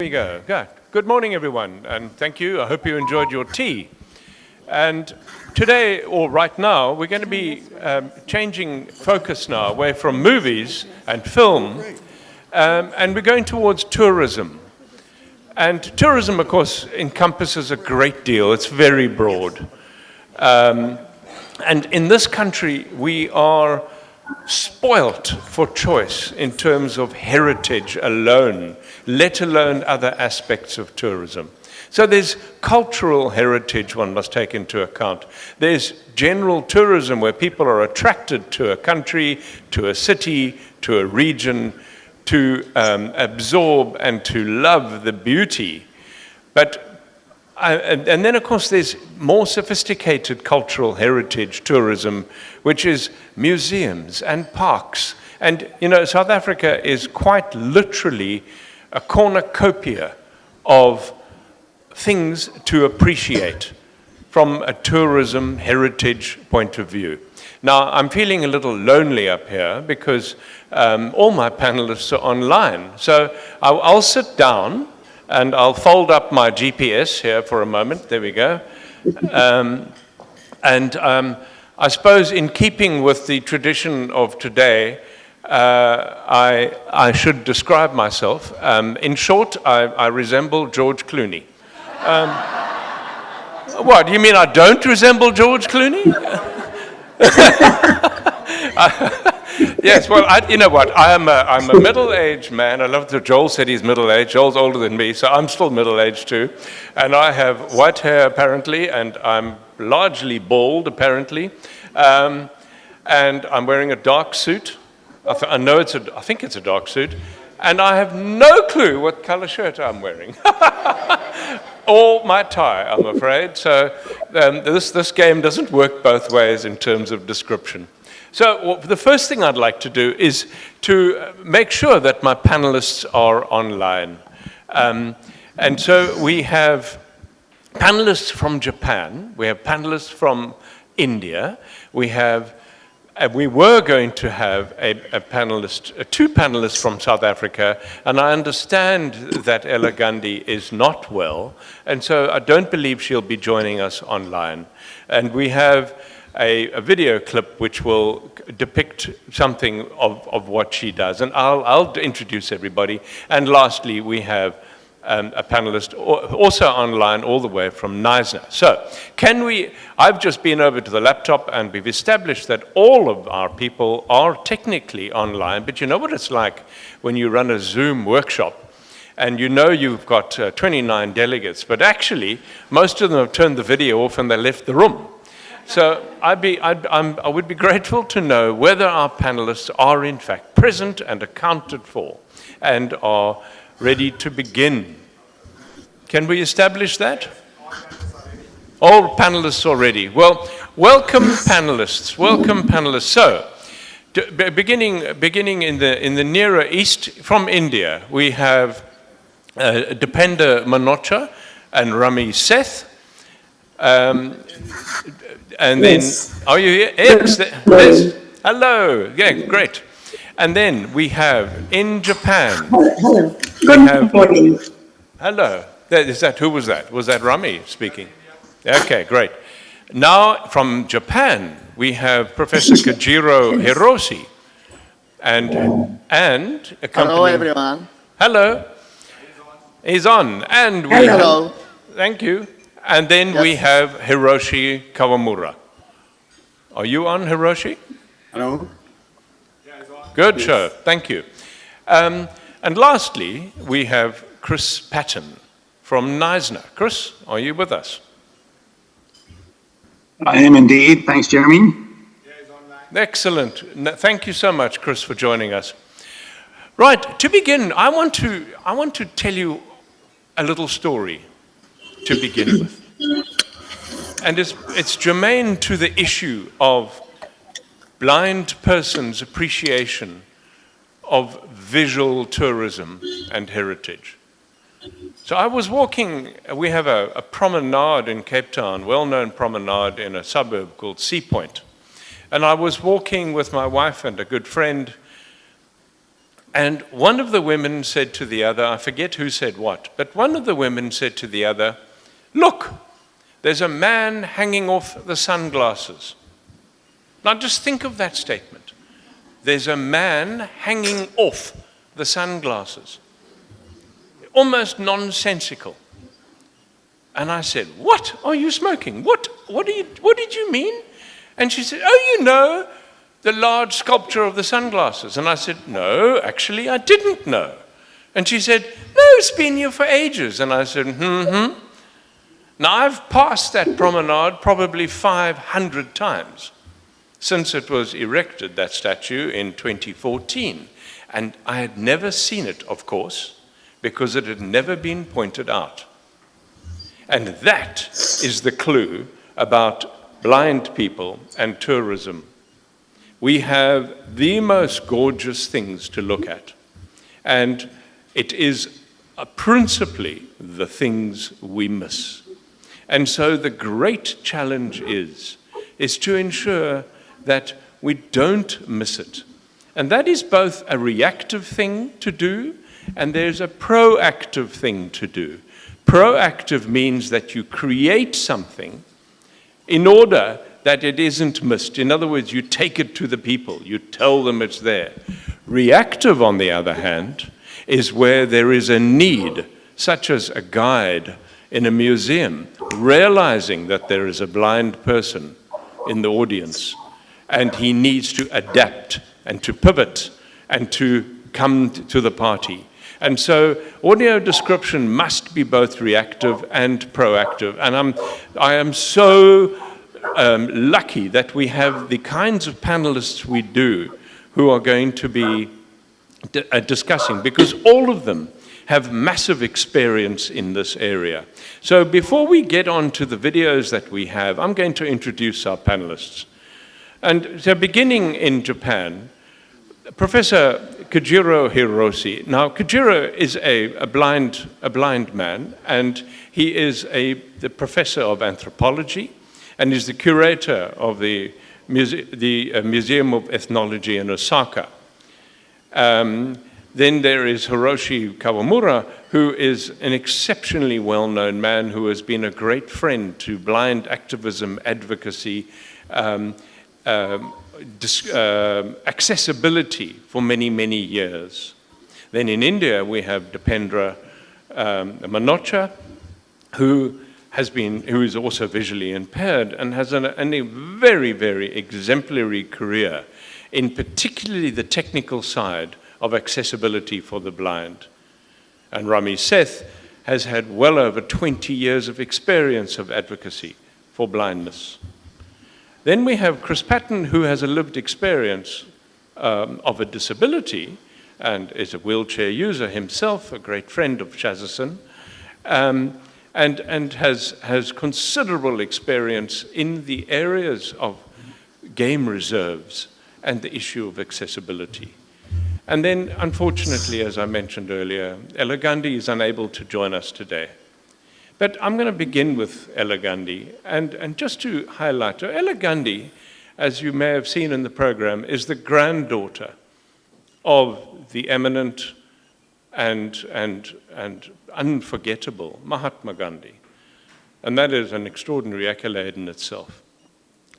Here we go. Good morning, everyone, and thank you. I hope you enjoyed your tea. And today, or right now, we're going to be changing focus now away from movies and film, and we're going towards tourism. And tourism, of course, encompasses a great deal. It's very broad. And in this country, we are spoilt for choice in terms of heritage alone, let alone other aspects of tourism. So there's cultural heritage one must take into account. There's general tourism where people are attracted to a country, to a city, to a region, to absorb and to love the beauty. And then, of course, there's more sophisticated cultural heritage tourism, which is museums and parks. And, you know, South Africa is quite literally a cornucopia of things to appreciate from a tourism heritage point of view. Now, I'm feeling a little lonely up here because all my panelists are online. So I'll sit down and I'll fold up my GPS here for a moment. There we go. I suppose in keeping with the tradition of today, I should describe myself. In short, I resemble George Clooney. What, you mean I don't resemble George Clooney? Yes, well, you know what, I'm a middle-aged man. I love that Joel said he's middle-aged. Joel's older than me, so I'm still middle-aged too. And I have white hair, apparently, and I'm largely bald, apparently. And I'm wearing a dark suit. I think it's a dark suit. And I have no clue what color shirt I'm wearing. Or my tie, I'm afraid. So this game doesn't work both ways in terms of description. So the first thing I'd like to do is to make sure that my panelists are online. And so we have panelists from Japan, we have panelists from India, we were going to have two panelists from South Africa, and I understand that Ella Gandhi is not well, and so I don't believe she'll be joining us online. And we have a video clip which will depict something of what she does. And I'll introduce everybody. And lastly, we have a panelist also online all the way from Knysna. So I've just been over to the laptop and we've established that all of our people are technically online, but you know what it's like when you run a Zoom workshop and you know you've got 29 delegates, but actually most of them have turned the video off and they left the room. So I would be grateful to know whether our panelists are in fact present and accounted for and are ready to begin. Can we establish that? All panelists are ready. Well, welcome panelists. Welcome panelists. So, beginning in the nearer east from India, we have Dipendra Manocha and Rummi Seth. And then, are you here? Yes. Hello. Yeah, great. And then we have in Japan. Hello. Good morning. Hello. Who was that? Was that Rummi speaking? Okay, great. Now from Japan we have Professor Kojiro Hiroshi, and hello everyone. Hello. He's on. And we hello. Thank you. And then we have Hiroshi Kawamura. Are you on, Hiroshi? Hello. Good show, thank you. And lastly, we have Chris Patton from Knysna. Chris, are you with us? I am indeed. Thanks, Jeremy. Excellent. Thank you so much, Chris, for joining us. Right, to begin, I want to tell you a little story to begin with. And it's germane to the issue of blind persons' appreciation of visual tourism and heritage. So I was walking, we have a promenade in Cape Town, well-known promenade in a suburb called Sea Point. And I was walking with my wife and a good friend And one of the women said to the other, I forget who said what, but one of the women said to the other, "Look, there's a man hanging off the sunglasses." Now just think of that statement. There's a man hanging off the sunglasses. Almost nonsensical. And I said, "What are you smoking? What did you mean?" And she said, "Oh, you know, the large sculpture of the sunglasses." And I said, "No, actually, I didn't know." And she said, "No, it's been here for ages." And I said, Now, I've passed that promenade probably 500 times since it was erected, that statue, in 2014. And I had never seen it, of course, because it had never been pointed out. And that is the clue about blind people and tourism. We have the most gorgeous things to look at, and it is principally the things we miss. And so the great challenge is to ensure that we don't miss it. And that is both a reactive thing to do, and there's a proactive thing to do. Proactive means that you create something in order that it isn't missed. In other words, you take it to the people, you tell them it's there. Reactive, on the other hand, is where there is a need, such as a guide in a museum, realizing that there is a blind person in the audience, and he needs to adapt and to pivot and to come to the party. And so audio description must be both reactive and proactive. And I am so lucky that we have the kinds of panelists we do who are going to be discussing, because all of them have massive experience in this area. So before we get on to the videos that we have, I'm going to introduce our panelists. And so beginning in Japan, Professor Kojiro Hirose. Now, Kojiro is a blind man, and he is the professor of anthropology, and is the curator of the Museum of Ethnology in Osaka. Then there is Hiroshi Kawamura, who is an exceptionally well-known man who has been a great friend to blind activism, advocacy, accessibility for many, many years. Then in India, we have Dipendra Manocha, who is also visually impaired and has a very, very exemplary career in particularly the technical side of accessibility for the blind. And Rummi Seth has had well over 20 years of experience of advocacy for blindness. Then we have Chris Patton, who has a lived experience of a disability and is a wheelchair user himself, a great friend of ShazaCin, and has considerable experience in the areas of game reserves and the issue of accessibility. And then, unfortunately, as I mentioned earlier, Ella Gandhi is unable to join us today. But I'm going to begin with Ella Gandhi. And just to highlight her, Ella Gandhi, as you may have seen in the program, is the granddaughter of the eminent and unforgettable Mahatma Gandhi. And that is an extraordinary accolade in itself.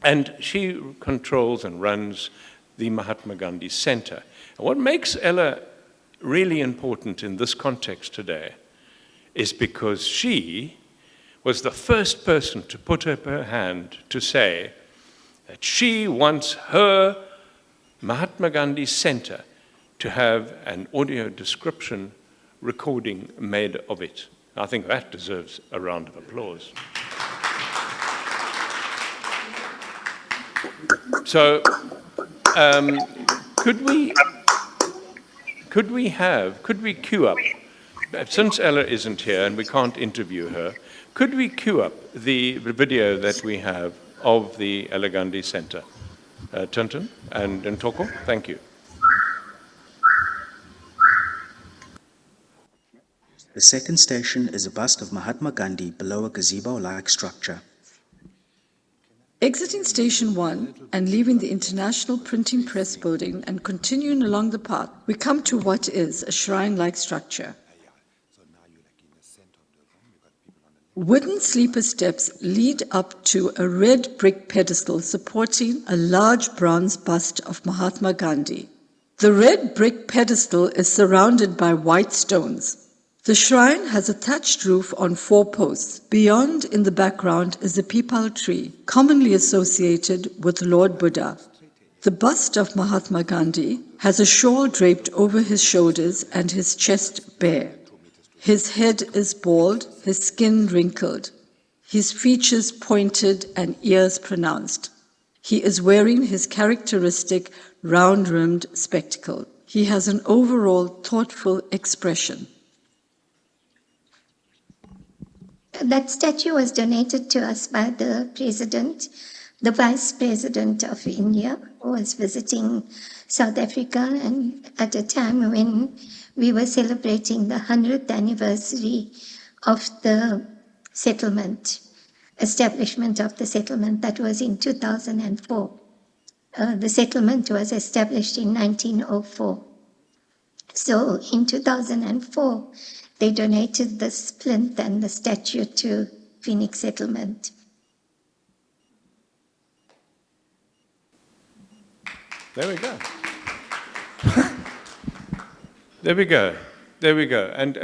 And she controls and runs the Mahatma Gandhi Center. And what makes Ella really important in this context today is because she was the first person to put up her hand to say that she wants her Mahatma Gandhi Center to have an audio description recording made of it. I think that deserves a round of applause. So, could we queue up, since Ella isn't here and we can't interview her, could we queue up the video that we have of the Ella Gandhi Center? Tintin and Ntoko, thank you. The second station is a bust of Mahatma Gandhi below a gazebo-like structure. Exiting Station 1 and leaving the International Printing Press building and continuing along the path, we come to what is a shrine-like structure. Wooden sleeper steps lead up to a red brick pedestal supporting a large bronze bust of Mahatma Gandhi. The red brick pedestal is surrounded by white stones. The shrine has a thatched roof on 4 posts. Beyond, in the background, is a peepal tree, commonly associated with Lord Buddha. The bust of Mahatma Gandhi has a shawl draped over his shoulders and his chest bare. His head is bald, his skin wrinkled, his features pointed and ears pronounced. He is wearing his characteristic round-rimmed spectacle. He has an overall thoughtful expression. That statue was donated to us by the president, the vice president of India, who was visiting South Africa, and at a time when we were celebrating the 100th anniversary of the settlement, establishment of the settlement. That was in 2004. The settlement was established in 1904. So in 2004, they donated the plinth and the statue to Phoenix Settlement. There we go. There we go. There we go. And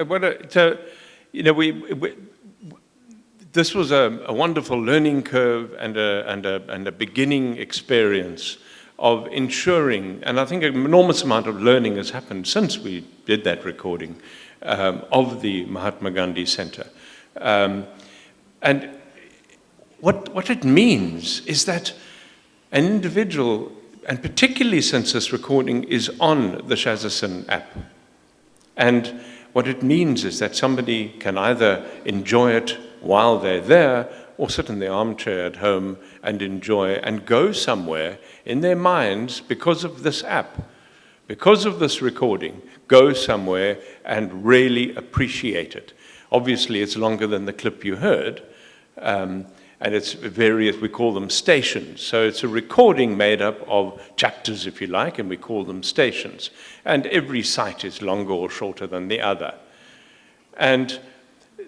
this was a wonderful learning curve and a beginning experience of ensuring, and I think an enormous amount of learning has happened since we did that recording of the Mahatma Gandhi Center. And what it means is that an individual, and particularly since this recording is on the ShazaCin app, and what it means is that somebody can either enjoy it while they're there or sit in the armchair at home and enjoy and go somewhere in their minds because of this app, because of this recording, go somewhere and really appreciate it. Obviously, it's longer than the clip you heard, and it's various, we call them stations. So it's a recording made up of chapters, if you like, and we call them stations. And every site is longer or shorter than the other. And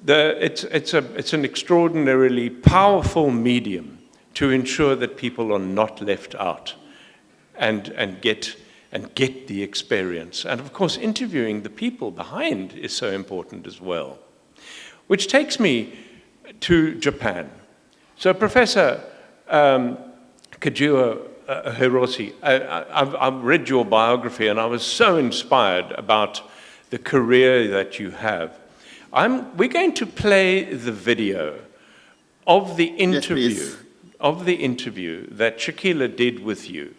it's an extraordinarily powerful medium to ensure that people are not left out and get the experience. And of course, interviewing the people behind is so important as well. Which takes me to Japan. So Professor Kojiro Hirose, I've read your biography and I was so inspired about the career that you have. We're going to play the video of the interview, Yes, that Shakila did with you,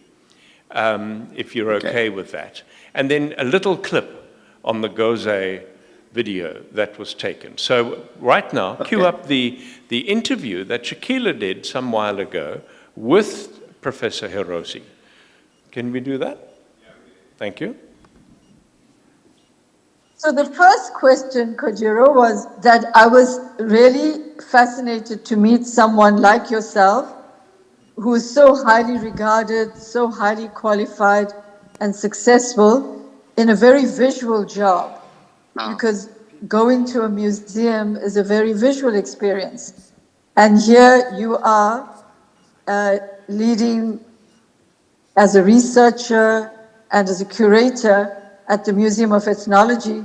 if you're okay with that. And then a little clip on the Goze video that was taken. So right now, cue up the interview that Shakila did some while ago with Professor Hirose. Can we do that? Thank you. So the first question, Kojiro, was that I was really fascinated to meet someone like yourself who is so highly regarded, so highly qualified and successful in a very visual job. Because going to a museum is a very visual experience. And here you are leading as a researcher and as a curator at the Museum of Ethnology,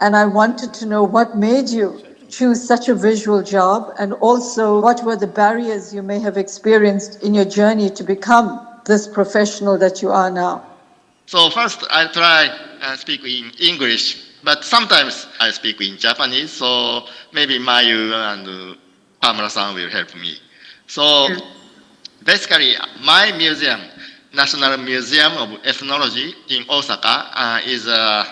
and I wanted to know what made you choose such a visual job, and also what were the barriers you may have experienced in your journey to become this professional that you are now. So first I try speak in English, but sometimes I speak in Japanese, so maybe Mayu and Kawamura-san will help me. So basically my museum, National Museum of Ethnology in Osaka, is a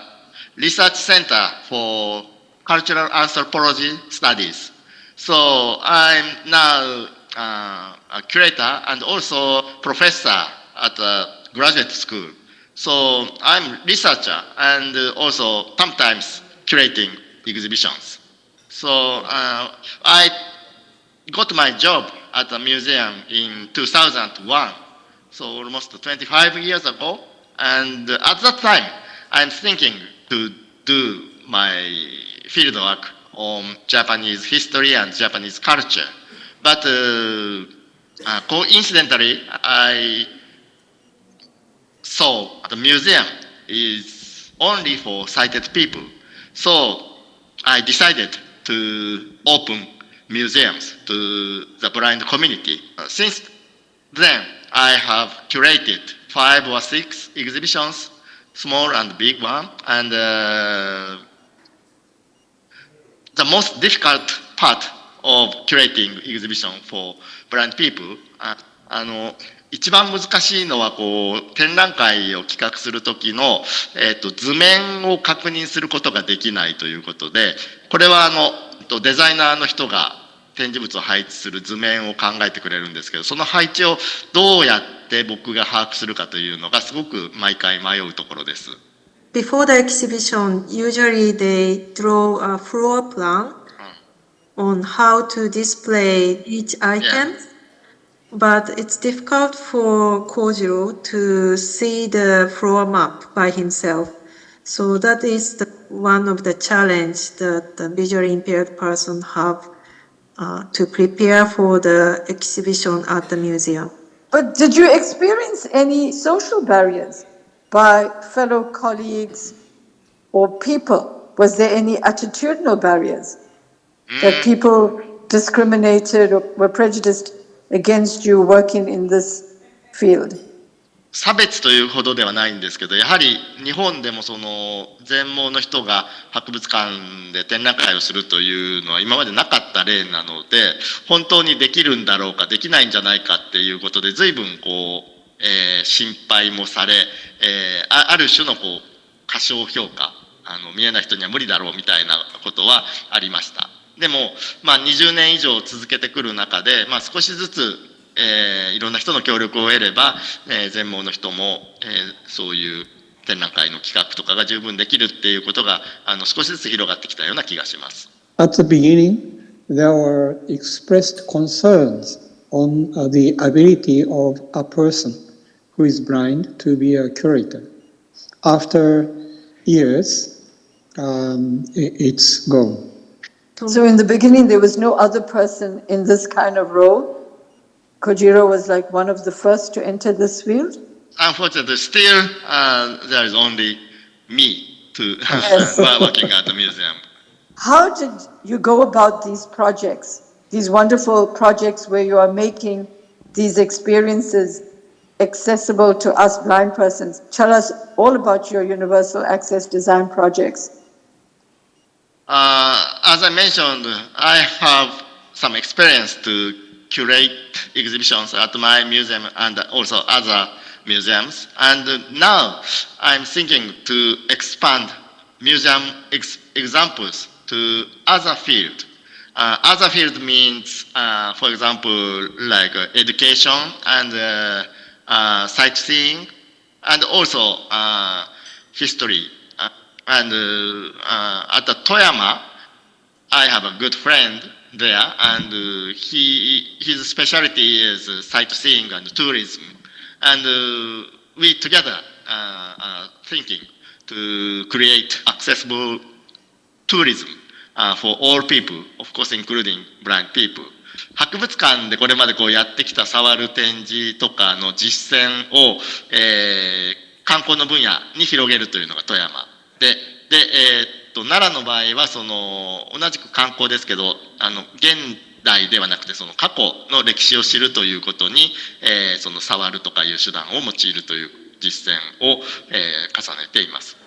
research center for cultural anthropology studies. So I'm now a curator and also professor at a graduate school. So I'm researcher and also sometimes curating exhibitions. So I got my job at the museum in 2001, so almost 25 years ago. And at that time, I'm thinking to do my fieldwork on Japanese history and Japanese culture. But coincidentally, I saw the museum is only for sighted people. So I decided to open museums to the blind community. Since then, I have curated 5 or 6 exhibitions, small and big one, and the most difficult part of curating exhibition for blind people, 一番難しいのは展覧会を企画する時の、図面を確認することができないということで、これはデザイナーの人が展示物を配置する図面を考えてくれるんですけど、その配置をどうやって僕が把握するかというのがすごく毎回迷うところです。Before the exhibition, usually they draw a floor plan on how to display each item, but it's difficult for Kojiro to see the floor map by himself. So that is one of the challenge that the visually impaired person have to prepare for the exhibition at the museum. But did you experience any social barriers by fellow colleagues or people? Was there any attitudinal barriers that people discriminated or were prejudiced against you working in this field? 差別というほどではないんですけど、やはり日本でも全盲の人が博物館で展覧会をするというのは今までなかった例なので、本当にできるんだろうかできないんじゃないかっていうことで随分心配もされ、ある種の過小評価、見えない人には無理だろうみたいなことはありました。でも、20年以上続けてくる中で、少しずついろんな人の協力を得れば、全盲の人も、そういう展覧会の企画とかが十分できるっていうことが少しずつ広がってきたような気がします。At the beginning, there were expressed concerns on the ability of a person who is blind to be a curator. After years, it's gone. So in the beginning, there was no other person in this kind of role. Kojiro was like one of the first to enter this field. Unfortunately, still there is only me to working at the museum. How did you go about these projects, these wonderful projects where you are making these experiences accessible to us blind persons? Tell us all about your universal access design projects. As I mentioned, I have some experience to curate exhibitions at my museum and also other museums. And now I'm thinking to expand museum examples to other field. Other field means, for example, like education and sightseeing, and also history. And at the Toyama, I have a good friend there, and his specialty is sightseeing and tourism. And we together are thinking to create accessible tourism for all people, of course including blind people. 博物館でこれまでやってきた触る展示とかの実践を、観光の分野に広げるというのが富山で、奈良の場合は同じく観光ですけど、現代ではなくて過去の歴史を知るということに、触るとかいう手段を用いるという実践を、重ねています。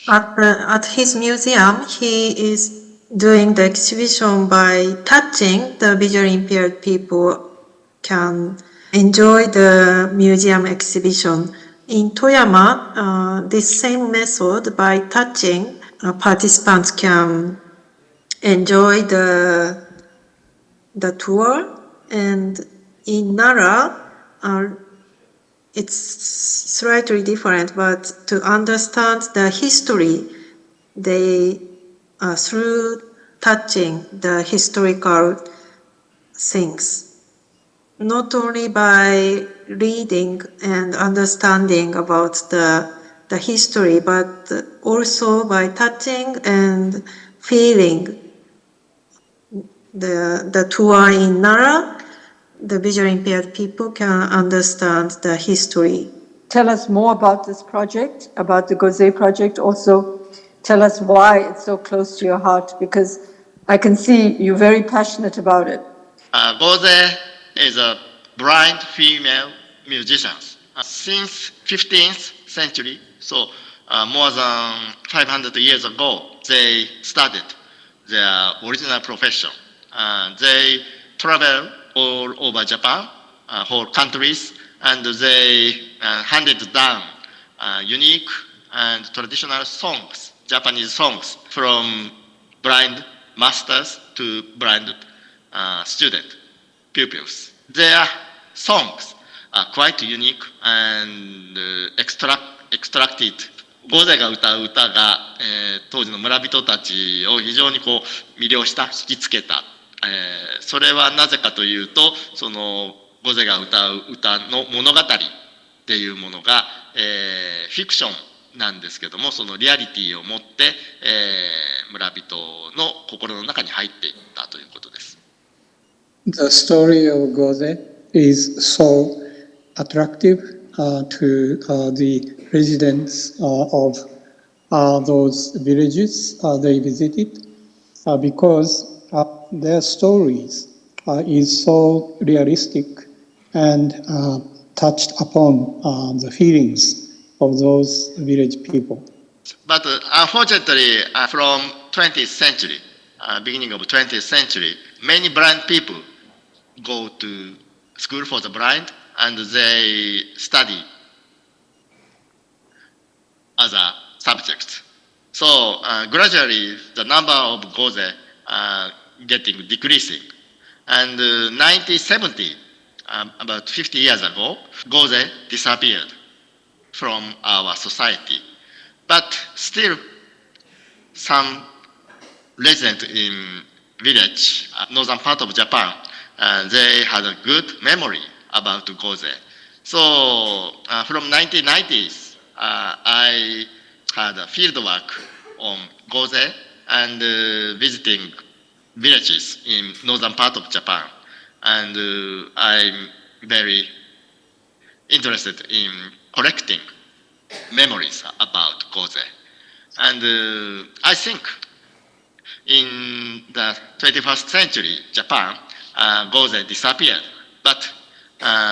At his museum, he is doing the exhibition by touching. The visually impaired people can enjoy the museum exhibition. In Toyama, this same method, by touching, participants can enjoy the tour. And in Nara, it's slightly different, but to understand the history, they through touching the historical things, not only by reading and understanding about the history, but also by touching and feeling the tour in Nara. The visually impaired people can understand the history. Tell us more about this project, about the Goze project. Also, tell us why it's so close to your heart, because I can see you're very passionate about it. Goze is a blind female musician. Since 15th century, so more than 500 years ago, they started their original profession. They travel all over Japan, whole countries, and they handed down unique and traditional songs, Japanese songs, from blind masters to blind student pupils. Their songs are quite unique and extracted.ゴゼが歌う歌が、当時の村人たちを非常にこう魅了した、引きつけた。それはなぜかというと、そのゴゼが歌う歌の物語っていうものが、フィクションなんですけども、そのリアリティを持って、村人の心の中に入っていったということです。The story of Goze is so attractive to the residents of those villages they visited because their stories is so realistic and touched upon the feelings of those village people. But unfortunately, from 20th century, beginning of 20th century, many blind people go to school for the blind and they study other subjects. So gradually the number of Goze getting decreasing. And 1970, about 50 years ago, Goze disappeared from our society. But still some residents in village, northern part of Japan, they had a good memory about Goze. So from 1990s, I had a field work on Goze and visiting villages in northern part of Japan. And I'm very interested in collecting memories about Goze. And I think in the 21st century, Japan, Goze disappeared. But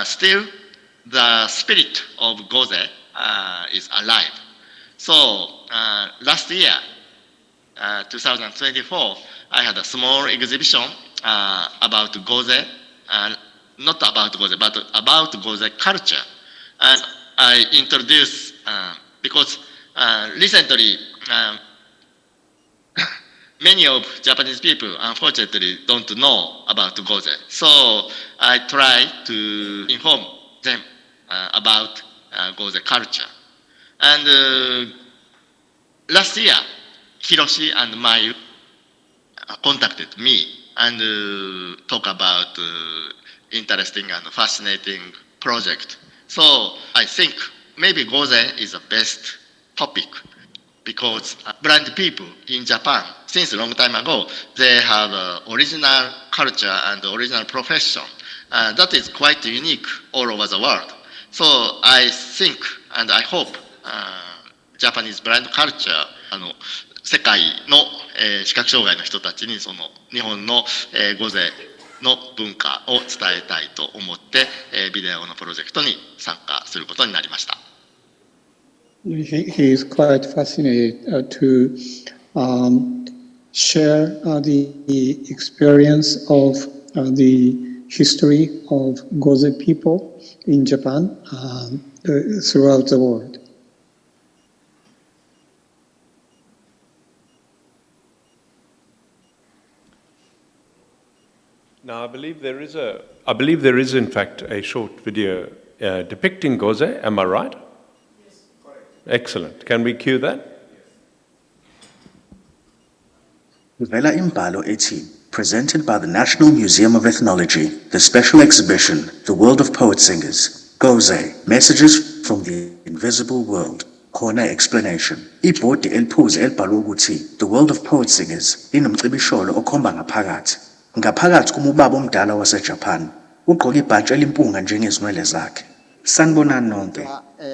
still, the spirit of Goze is alive. So last year, 2024, I had a small exhibition about Goze, not about Goze, but about Goze culture. And I introduced, because recently, many of Japanese people, unfortunately, don't know about Goze. So I try to inform them about Goze culture. And last year, Hiroshi and Mayu contacted me and talk about interesting and fascinating project. So I think maybe Goze is the best topic because blind people in Japan, since a long time ago, they have original culture and original profession. That is quite unique all over the world. So I think and I hope Japanese blind culture, 世界の、視覚障害の人たちにその日本の、ゴゼの文化を伝えたいと思って、ビデオのプロジェクトに参加することになりました。He is quite fascinated to share the experience of the history of Goze people in Japan throughout the world. Now, I believe there is in fact a short video depicting Goze. Am I right? Yes, correct. Excellent. Can we cue that? Vela imbhalo ethi presented by the National Museum of Ethnology, the special exhibition, The World of Poet Singers, Goze, Messages from the Invisible World. Khona explanation. Ibhodi eliphuze elibhalwe ukuthi The World of Poet Singers linomcibisholo okhomba ngaphakathi. Ngaphakathi kumubaba omdala waseJapan, ugqoke ibhatshi elimpunga njengezinwele zakhe. Sanibonani nonke.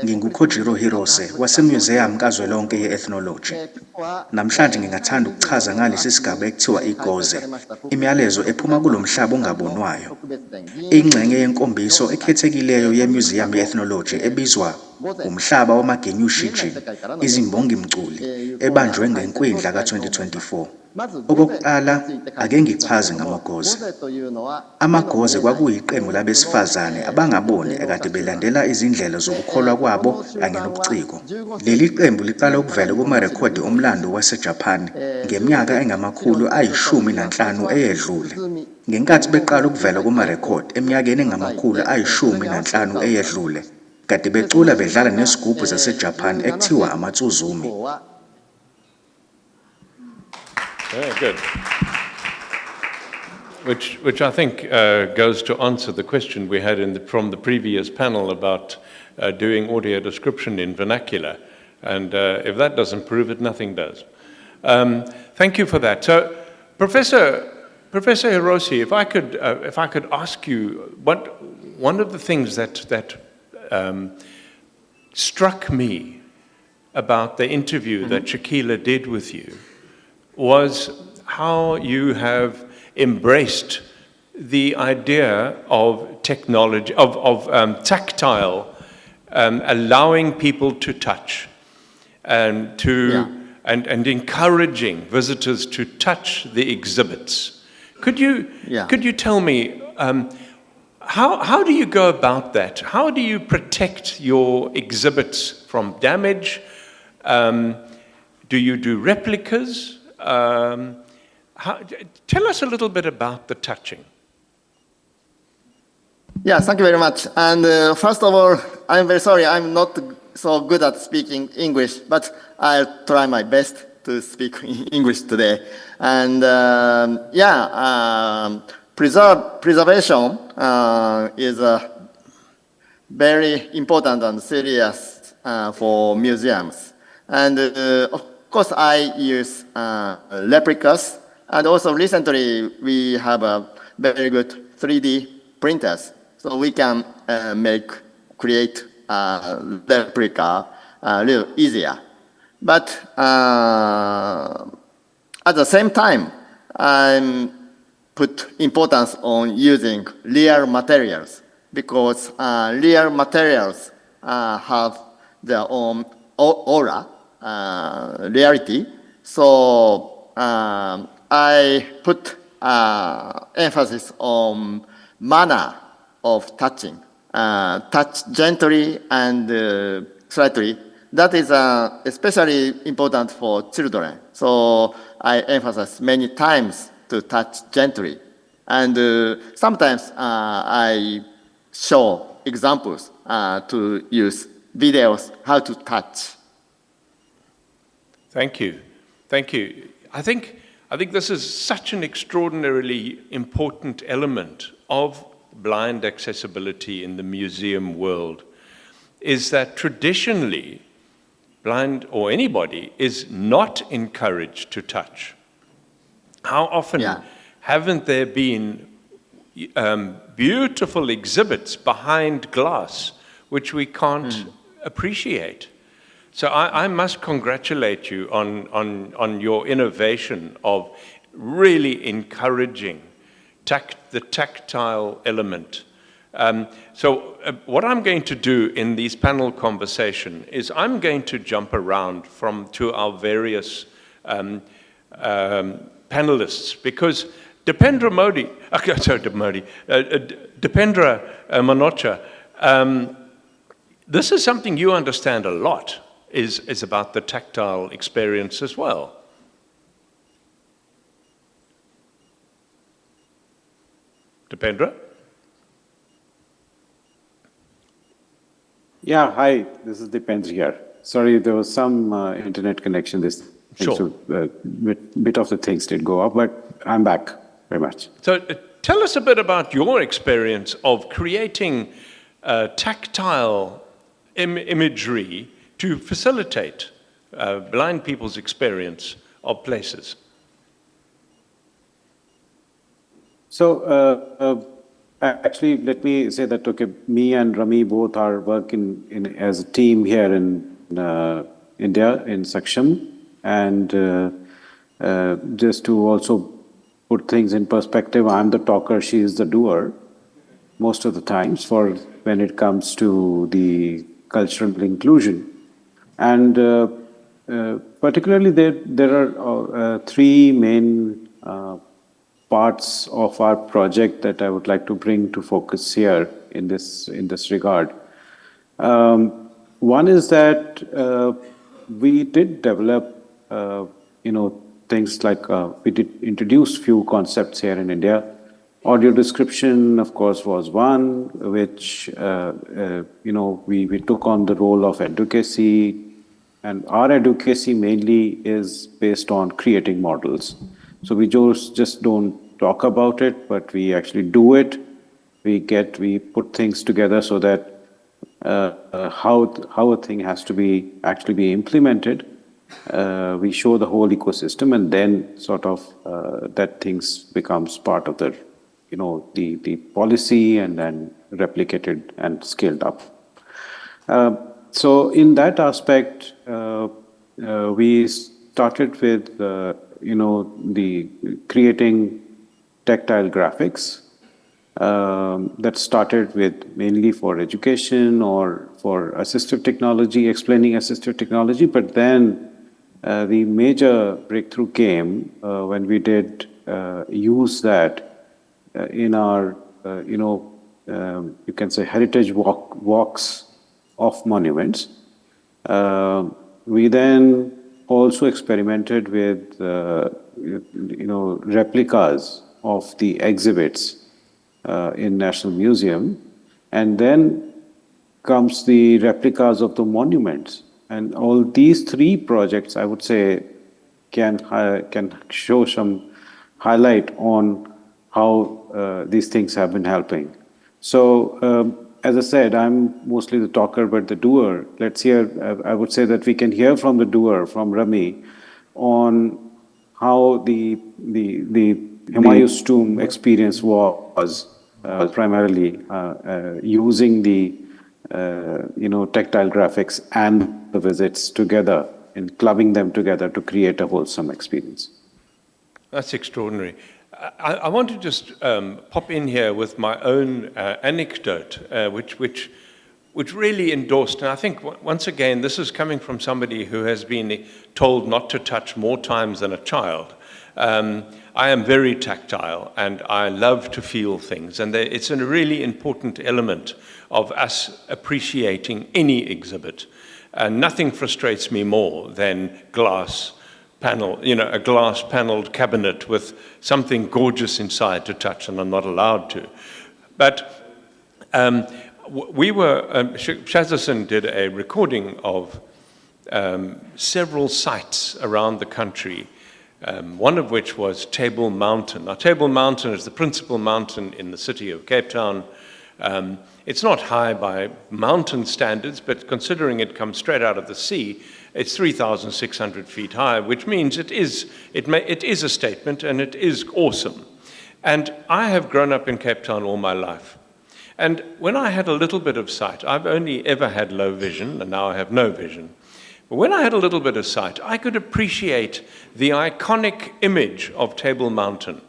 NginguKojiro Hirose waseMuseum Kazwelonke ye-Ethnology. Namhlanje ngingathanda ukuchaza ngalesi sigaba ekuthiwa igoze, imiyalezo ephuma kulo mhlaba ongabonwayo. Ingxenye yenkombiso ekhethekileyo yeMuseum ye-Ethnology ebizwa umhlaba wamagenyushiji, izimbongimculi, ebanjwe ngeNkwindla ka-2024. Okokuqala, ake ngichaze ngamagoze. Amagoze kwakuyiqembu labesifazane abangaboni ekade belandela izindlela zokukholwa kwabo kanye nobuciko. Leli qembu liqala ukuvela kumarekhodi omlando waseJapan ngeminyaka engamakhulu ayi-15 eyedlule. Ngenkathi beqala ukuvela kumarekhodi eminyakeni engamakhulu ayi-15 eyedlule, kade becula bedlala nesigubhu zaseJapan ekuthiwa amatsuzumi. Very good. Which I think goes to answer the question we had from the previous panel about doing audio description in vernacular. And if that doesn't prove it, nothing does. Thank you for that. So, Professor Hiroshi, if I could ask you, one of the things that struck me about the interview that Shakila did with you was how you have embraced the idea of technology, of tactile, allowing people to touch and and encouraging visitors to touch the exhibits. Could you tell me how do you go about that? How do you protect your exhibits from damage? Do you do replicas? Tell us a little bit about the touching. Yeah, thank you very much. And first of all, I'm very sorry, I'm not so good at speaking English, but I'll try my best to speak English today. And preservation is very important and serious for museums. And of course, I use replicas, and also recently we have a very good 3D printers, so we can create a replica a little easier. But at the same time, I put importance on using real materials, because real materials have their own aura, reality. So I put emphasis on manner of touching, touch gently and slightly. That is especially important for children. So I emphasize many times to touch gently. And sometimes I show examples to use videos how to touch. Thank you. Thank you. I think this is such an extraordinarily important element of blind accessibility in the museum world, is that traditionally, blind or anybody is not encouraged to touch. How often haven't there been beautiful exhibits behind glass which we can't appreciate? So I must congratulate you on your innovation of really encouraging the tactile element. So what I'm going to do in these panel conversation is I'm going to jump around to our various panelists, because Dipendra Manocha, this is something you understand a lot, is about the tactile experience as well. Dipendra? Yeah, hi, this is Dipendra here. Sorry, there was some internet connection. Sure. So bit of the things did go up, but I'm back. very much. So tell us a bit about your experience of creating tactile imagery to facilitate blind people's experience of places. So actually, let me say that, okay, me and Rummi both are working as a team here in India, in Saksham. And just to also put things in perspective, I'm the talker, she is the doer most of the times for when it comes to the cultural inclusion. And particularly there are three main parts of our project that I would like to bring to focus here in this regard. One is that we did develop, things like we did introduce few concepts here in India. Audio description, of course, was one, which we took on the role of advocacy, and our advocacy mainly is based on creating models. So we just don't talk about it, but we actually do it. We put things together so that how a thing has to actually be implemented. We show the whole ecosystem, and then sort of that things becomes part of the policy, and then replicated and scaled up. So in that aspect, we started with the creating tactile graphics that started with mainly for education or for assistive technology, explaining assistive technology. But then the major breakthrough came when we did use that in our, you can say, heritage walks of monuments. We then also experimented with, replicas of the exhibits in National Museum, and then comes the replicas of the monuments. And all these three projects, I would say, can show some highlight on how these things have been helping. So, as I said, I'm mostly the talker, but the doer. Let's hear, I would say that we can hear from the doer, from Rummi, on how the Humayun's tomb experience was primarily using the tactile graphics and the visits together and clubbing them together to create a wholesome experience. That's extraordinary. I want to just pop in here with my own anecdote, which really endorsed, and I think once again, this is coming from somebody who has been told not to touch more times than a child. I am very tactile, and I love to feel things, and it's a really important element of us appreciating any exhibit. Nothing frustrates me more than glass panel, a glass paneled cabinet with something gorgeous inside to touch, and I'm not allowed to. But ShazaCin did a recording of several sites around the country, one of which was Table Mountain. Now, Table Mountain is the principal mountain in the city of Cape Town. It's not high by mountain standards, but considering it comes straight out of the sea, it's 3,600 feet high, which means it is a statement, and it is awesome. And I have grown up in Cape Town all my life. And when I had a little bit of sight, I've only ever had low vision, and now I have no vision. But when I had a little bit of sight, I could appreciate the iconic image of Table Mountain.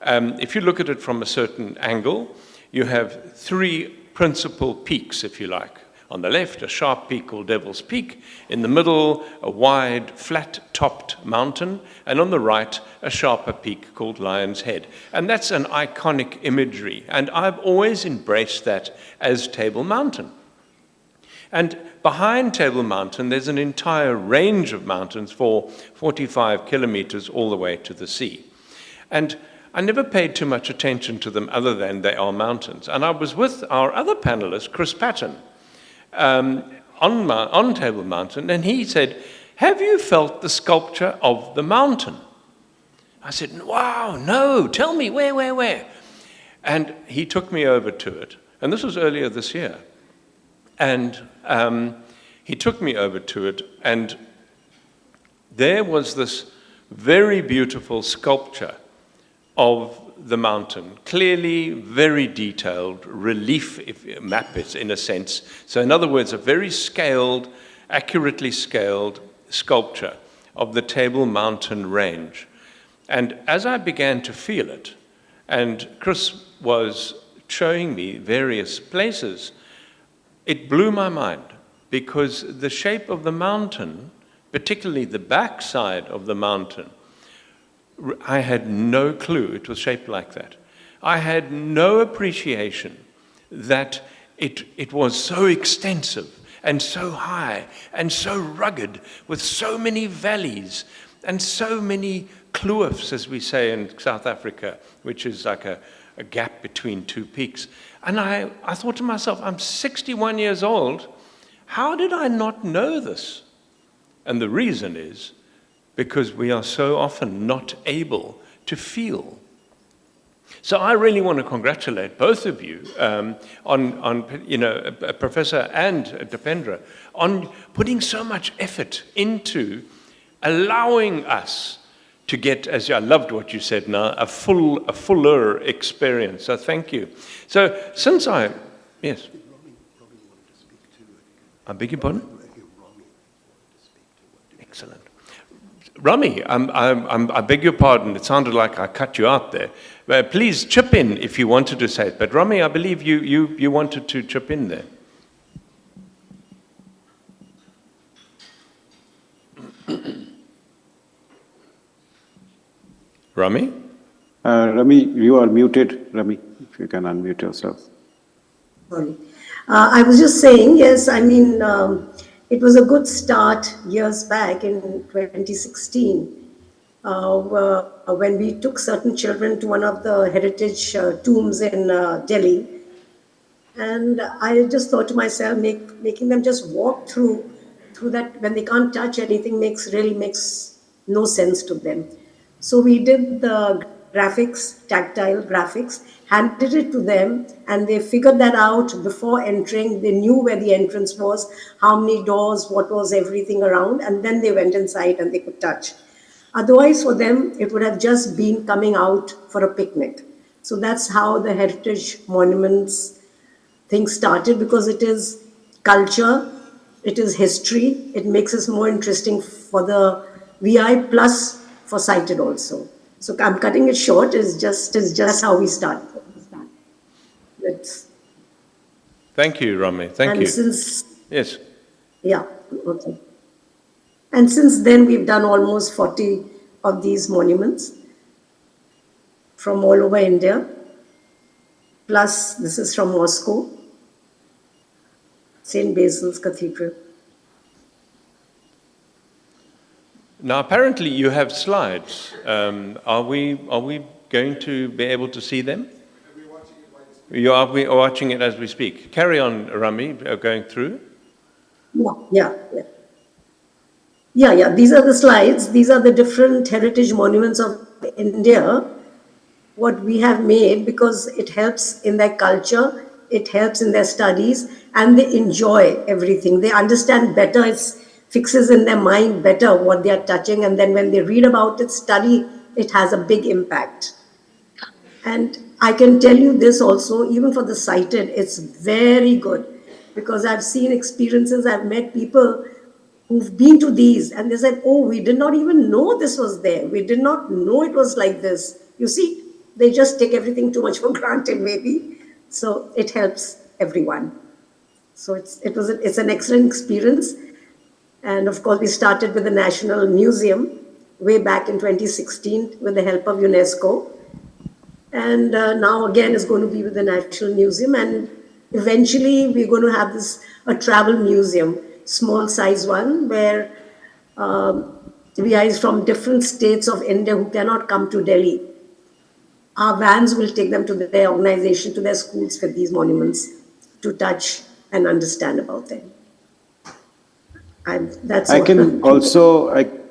If you look at it from a certain angle, you have three principal peaks, if you like. On the left, a sharp peak called Devil's Peak. In the middle, a wide, flat-topped mountain. And on the right, a sharper peak called Lion's Head. And that's an iconic imagery. And I've always embraced that as Table Mountain. And behind Table Mountain, there's an entire range of mountains for 45 kilometers all the way to the sea. And I never paid too much attention to them other than they are mountains. And I was with our other panelist, Chris Patton, on Table Mountain, and he said, "Have you felt the sculpture of the mountain?" I said, wow, no, tell me, where? And he took me over to it. And this was earlier this year. And he took me over to it, and there was this very beautiful sculpture of the mountain, clearly very detailed, relief map it in a sense. So in other words, a very scaled, accurately scaled sculpture of the Table Mountain range. And as I began to feel it, and Chris was showing me various places, it blew my mind, because the shape of the mountain, particularly the backside of the mountain, I had no clue it was shaped like that. I had no appreciation that it was so extensive and so high and so rugged, with so many valleys and so many kloofs, as we say in South Africa, which is like a gap between two peaks. And I thought to myself, I'm 61 years old, how did I not know this? And the reason is because we are so often not able to feel. So I really want to congratulate both of you on Professor and Dipendra, on putting so much effort into allowing us to get, as I loved what you said now, a fuller experience. So thank you. So since yes. I beg your pardon? Excellent. Rummi, I beg your pardon, it sounded like I cut you out there. Please chip in if you wanted to say it. But Rummi, I believe you wanted to chip in there. Rummi? Rummi, you are muted. Rummi, if you can unmute yourself. Sorry. I was just saying, yes, I mean, it was a good start years back in 2016 when we took certain children to one of the heritage tombs in Delhi. And I just thought to myself, making them just walk through that when they can't touch anything really makes no sense to them. So we did the graphics, tactile graphics, handed it to them, and they figured that out before entering. They knew where the entrance was, how many doors, what was everything around, and then they went inside and they could touch. Otherwise, for them, it would have just been coming out for a picnic. So that's how the heritage monuments thing started, because it is culture, it is history, it makes us more interesting for the VI plus for sighted also. So I'm cutting it short. It's just how we start. Thank you, Rummi. Thank you. Yes. Yeah. Okay. And since then, we've done almost 40 of these monuments from all over India. Plus, this is from Moscow, St. Basil's Cathedral. Now, apparently, you have slides. Are we going to be able to see them? You are watching it as we speak. Carry on, Rummi, going through. Yeah. These are the slides. These are the different heritage monuments of India, what we have made, because it helps in their culture, it helps in their studies, and they enjoy everything. They understand better. It fixes in their mind better what they are touching, and then when they read about it, study, it has a big impact. And I can tell you this also, even for the sighted, it's very good, because I've seen experiences, I've met people who've been to these, and they said, oh, we did not even know this was there. We did not know it was like this. You see, they just take everything too much for granted, maybe. So it helps everyone. So it's an excellent experience. And of course, we started with the National Museum way back in 2016 with the help of UNESCO. And now again, it's going to be with the National Museum. And eventually, we're going to have a travel museum, small size one, where VIs from different states of India who cannot come to Delhi, our vans will take them to their organization, to their schools for these monuments to touch and understand about them.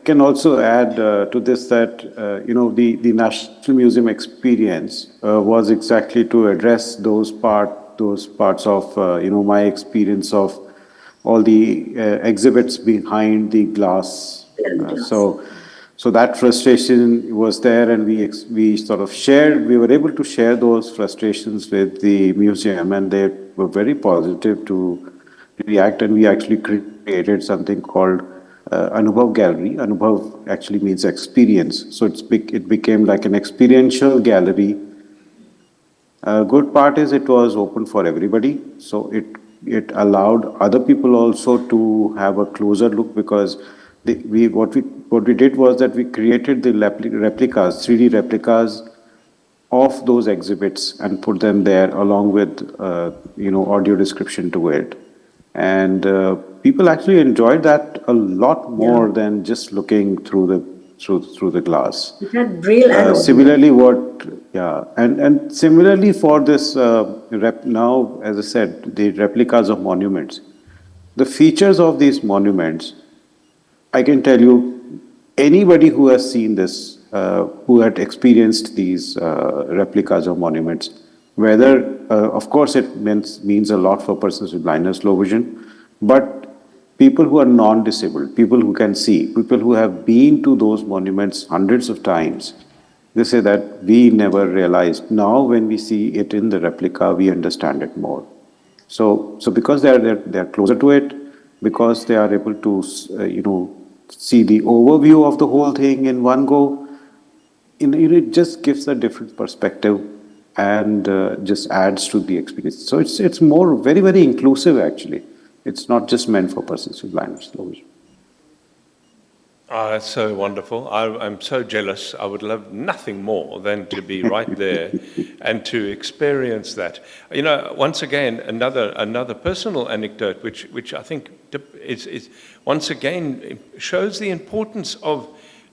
can also add to this that, the National Museum experience was exactly to address those parts of, my experience of all the exhibits behind the glass. So that frustration was there, and we sort of shared. We were able to share those frustrations with the museum, and they were very positive to react. And we actually created something called Anubhav Gallery. Anubhav actually means experience, so it became like an experiential gallery. Good part is it was open for everybody, so it allowed other people also to have a closer look, because what we did was that we created the replicas, 3D replicas of those exhibits and put them there along with audio description to it, and people actually enjoyed that a lot more than just looking through the glass. It had braille and audio. Similarly, and similarly for this now, as I said, the replicas of monuments, the features of these monuments, I can tell you, anybody who has seen this, who had experienced these replicas of monuments, whether, of course, it means a lot for persons with blindness, low vision, but people who are non-disabled, people who can see, people who have been to those monuments hundreds of times, they say that we never realized. Now, when we see it in the replica, we understand it more. So because they're closer to it, because they are able to, see the overview of the whole thing in one go, it just gives a different perspective and just adds to the experience. So it's more very, very inclusive actually. It's not just meant for persons with blindness, low vision. Oh, that's so wonderful. I'm so jealous. I would love nothing more than to be right there and to experience that. Once again, another personal anecdote, which I think is once again shows the importance of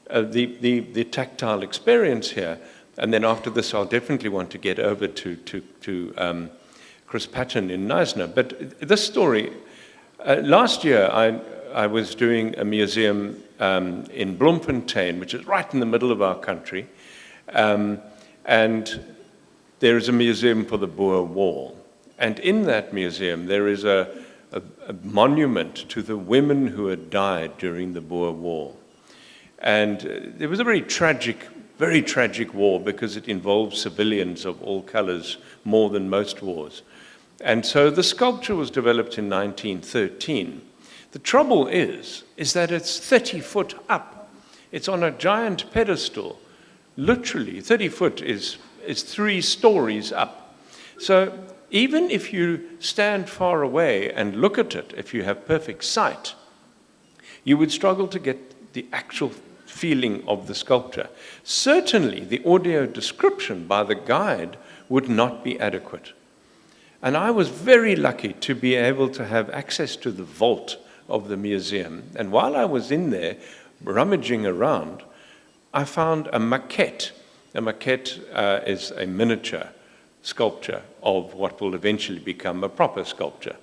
the tactile experience here. And then after this, I'll definitely want to get over to Chris Patton in Knysna. But this story, last year I was doing a museum in Bloemfontein, which is right in the middle of our country, and there is a museum for the Boer War. And in that museum, there is a monument to the women who had died during the Boer War. And it was a very tragic war, because it involved civilians of all colors more than most wars. And so the sculpture was developed in 1913. The trouble is that it's 30 foot up. It's on a giant pedestal. Literally, 30 foot is 3 stories up. So even if you stand far away and look at it, if you have perfect sight, you would struggle to get the actual feeling of the sculpture. Certainly, the audio description by the guide would not be adequate. And I was very lucky to be able to have access to the vault of the museum. And while I was in there rummaging around, I found a maquette. A maquette is a miniature sculpture of what will eventually become a proper sculpture.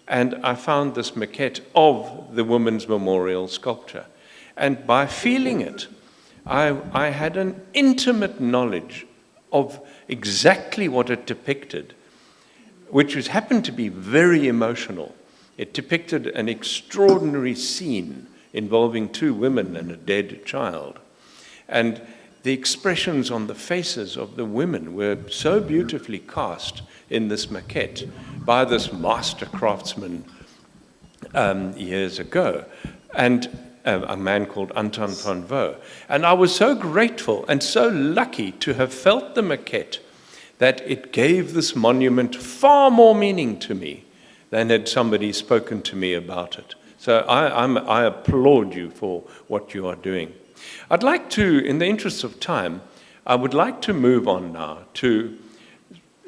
And I found this maquette of the Women's Memorial sculpture. And by feeling it, I had an intimate knowledge of exactly what it depicted, which happened to be very emotional. It depicted an extraordinary scene involving 2 women and a dead child. And the expressions on the faces of the women were so beautifully cast in this maquette by this master craftsman years ago, and a man called Anton van Vo. And I was so grateful and so lucky to have felt the maquette that it gave this monument far more meaning to me than had somebody spoken to me about it. So I applaud you for what you are doing. I'd like to, in the interest of time, I would like to move on now to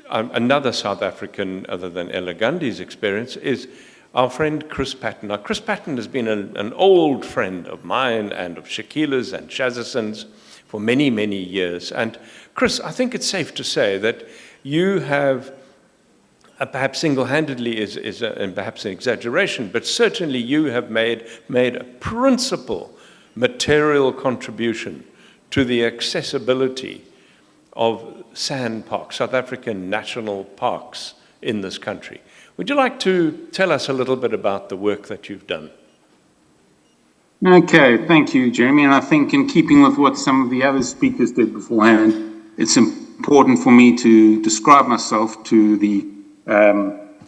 another South African, other than Ella Gandhi's experience, is our friend Chris Patton. Now, Chris Patton has been an old friend of mine and of Shakila's and ShazaCin's for many, many years. And Chris, I think it's safe to say that you have, perhaps single-handedly is perhaps an exaggeration, but certainly you have made a principal material contribution to the accessibility of SAN parks, South African national parks in this country. Would you like to tell us a little bit about the work that you've done? Okay, thank you, Jeremy. And I think in keeping with what some of the other speakers did beforehand, it's important for me to describe myself to the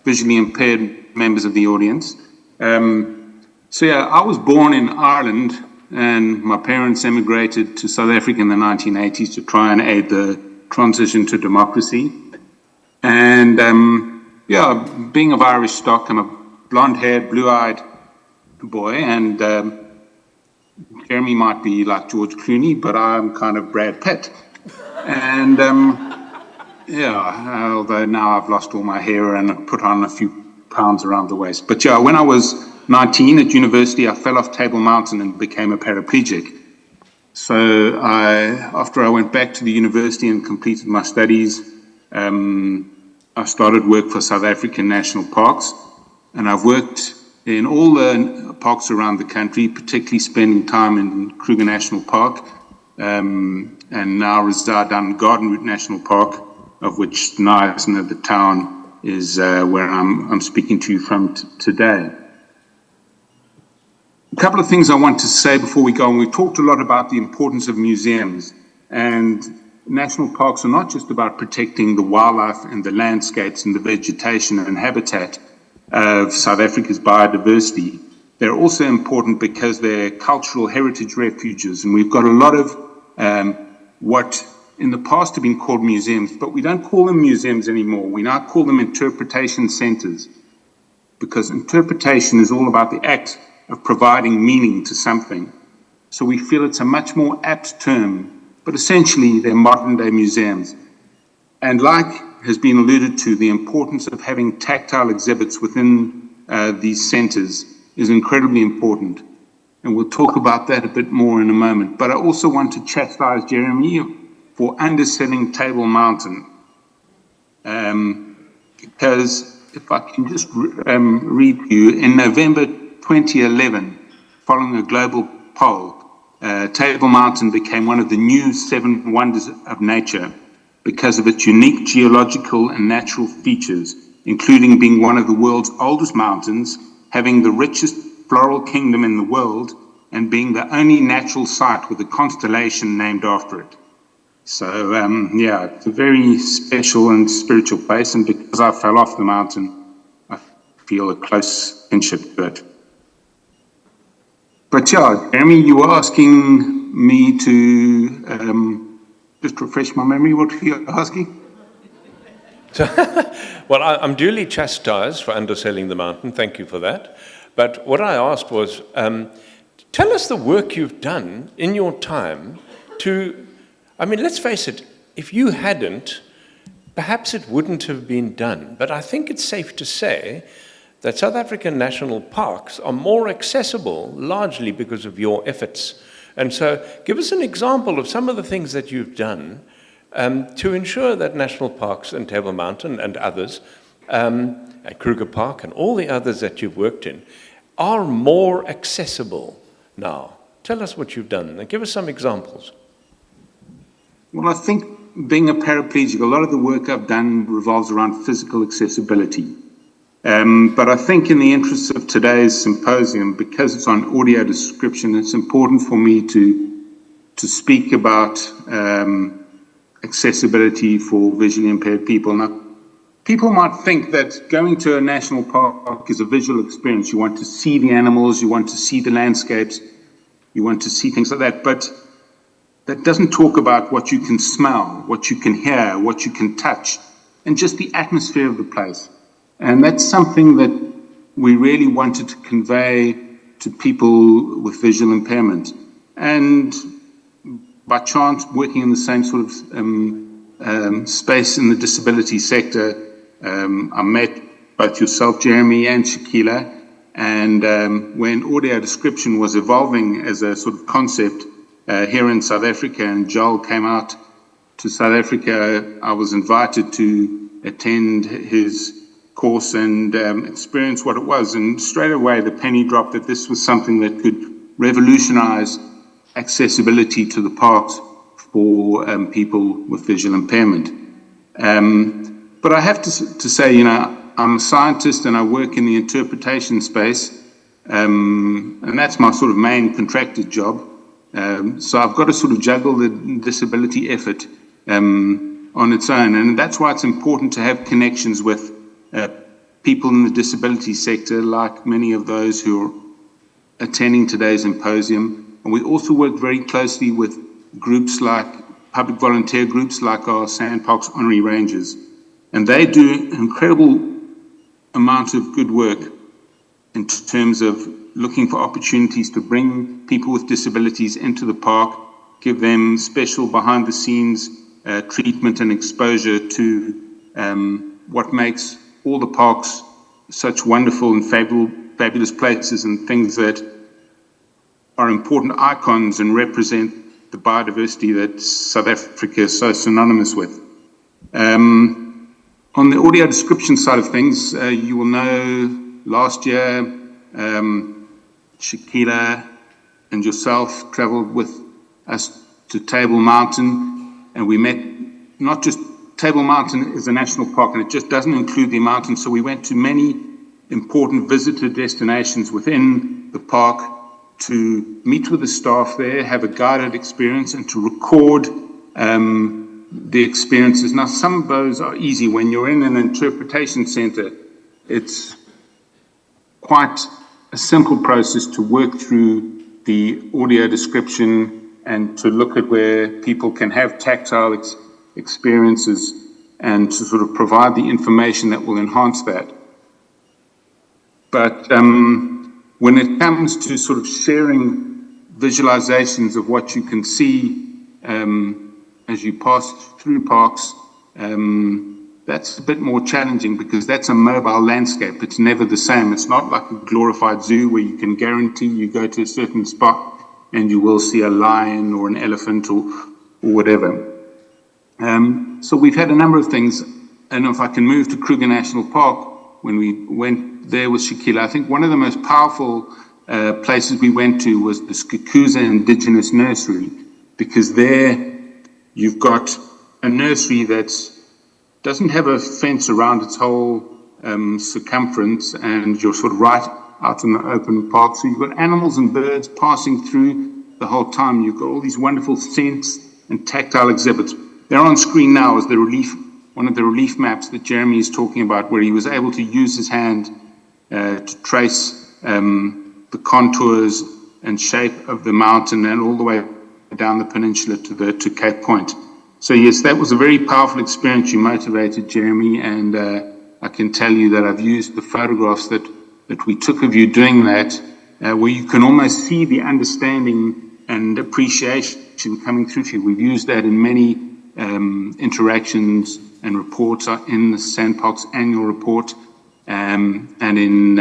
visually impaired members of the audience. So yeah, I was born in Ireland, and my parents emigrated to South Africa in the 1980s to try and aid the transition to democracy. And yeah, being of Irish stock, I'm a blonde-haired, blue-eyed boy, and Jeremy might be like George Clooney, but I'm kind of Brad Pitt. And yeah, although now I've lost all my hair and put on a few pounds around the waist. But yeah, when I was 19 at university, I fell off Table Mountain and became a paraplegic. So after I went back to the university and completed my studies, I started work for South African national parks, and I've worked in all the parks around the country, particularly spending time in Kruger National Park, and now reside down in Garden Route National Park, of which Nyasna, the town, is where I'm speaking to you from today. A couple of things I want to say before we go on. We've talked a lot about the importance of museums, and national parks are not just about protecting the wildlife and the landscapes and the vegetation and habitat of South Africa's biodiversity. They're also important because they're cultural heritage refuges, and we've got a lot of what in the past have been called museums, but we don't call them museums anymore. We now call them interpretation centers, because interpretation is all about the act of providing meaning to something. So we feel it's a much more apt term, but essentially they're modern-day museums. And like has been alluded to, the importance of having tactile exhibits within these centers is incredibly important. And we'll talk about that a bit more in a moment. But I also want to chastise Jeremy for underselling Table Mountain. Because if I can just read you, in November 2011, following a global poll, Table Mountain became one of the new 7 wonders of nature because of its unique geological and natural features, including being one of the world's oldest mountains, having the richest floral kingdom in the world, and being the only natural site with a constellation named after it. So, yeah, it's a very special and spiritual place, and because I fell off the mountain, I feel a close kinship to it. But yeah, Jeremy, you were asking me to just refresh my memory. What were you asking? Well, I'm duly chastised for underselling the mountain. Thank you for that. But what I asked was, tell us the work you've done in your time to, I mean, let's face it, if you hadn't, perhaps it wouldn't have been done. But I think it's safe to say that South African national parks are more accessible largely because of your efforts. And so give us an example of some of the things that you've done to ensure that national parks and Table Mountain and others, and Kruger Park and all the others that you've worked in, are more accessible now. Tell us what you've done and give us some examples. Well, I think being a paraplegic, a lot of the work I've done revolves around physical accessibility. But I think in the interests of today's symposium, because it's on audio description, it's important for me to speak about accessibility for visually impaired people. Now, people might think that going to a national park is a visual experience. You want to see the animals, you want to see the landscapes, you want to see things like that. But that doesn't talk about what you can smell, what you can hear, what you can touch, and just the atmosphere of the place. And that's something that we really wanted to convey to people with visual impairment. And by chance, working in the same sort of space in the disability sector, I met both yourself, Jeremy, and Shakila. And when audio description was evolving as a sort of concept here in South Africa, and Joel came out to South Africa, I was invited to attend his course and experience what it was. And straight away, the penny dropped that this was something that could revolutionize accessibility to the parks for people with visual impairment. But I have to say, you know, I'm a scientist and I work in the interpretation space, and that's my sort of main contracted job. So I've got to sort of juggle the disability effort on its own, and that's why it's important to have connections with people in the disability sector, like many of those who are attending today's symposium. And we also work very closely with groups like public volunteer groups like our Sandparks Honorary Rangers. And they do an incredible amount of good work in terms of looking for opportunities to bring people with disabilities into the park, give them special behind-the-scenes treatment and exposure to what makes all the parks such wonderful and fabulous places and things that are important icons and represent the biodiversity that South Africa is so synonymous with. On the audio description side of things, you will know last year Shakila and yourself traveled with us to Table Mountain, and we met not just Table Mountain is a national park, and it just doesn't include the mountain, so we went to many important visitor destinations within the park to meet with the staff there, have a guided experience, and to record the experiences. Now, some of those are easy. When you're in an interpretation center, it's quite a simple process to work through the audio description and to look at where people can have tactile experiences and to sort of provide the information that will enhance that. But when it comes to sort of sharing visualizations of what you can see as you pass through parks, that's a bit more challenging because that's a mobile landscape. It's never the same. It's not like a glorified zoo where you can guarantee you go to a certain spot and you will see a lion or an elephant or whatever. So we've had a number of things. And if I can move to Kruger National Park, when we went there with Shakila, I think one of the most powerful places we went to was the Skukuza Indigenous Nursery, because there you've got a nursery that doesn't have a fence around its whole circumference, and you're sort of right out in the open park. So you've got animals and birds passing through the whole time. You've got all these wonderful scents and tactile exhibits. They're on screen now as the relief, one of the relief maps that Jeremy is talking about, where he was able to use his hand to trace the contours and shape of the mountain and all the way down the peninsula to Cape Point. So yes, that was a very powerful experience. You motivated Jeremy, and I can tell you that I've used the photographs that we took of you doing that, where you can almost see the understanding and appreciation coming through to you. We've used that in many interactions and reports in the Sandparks annual report, and in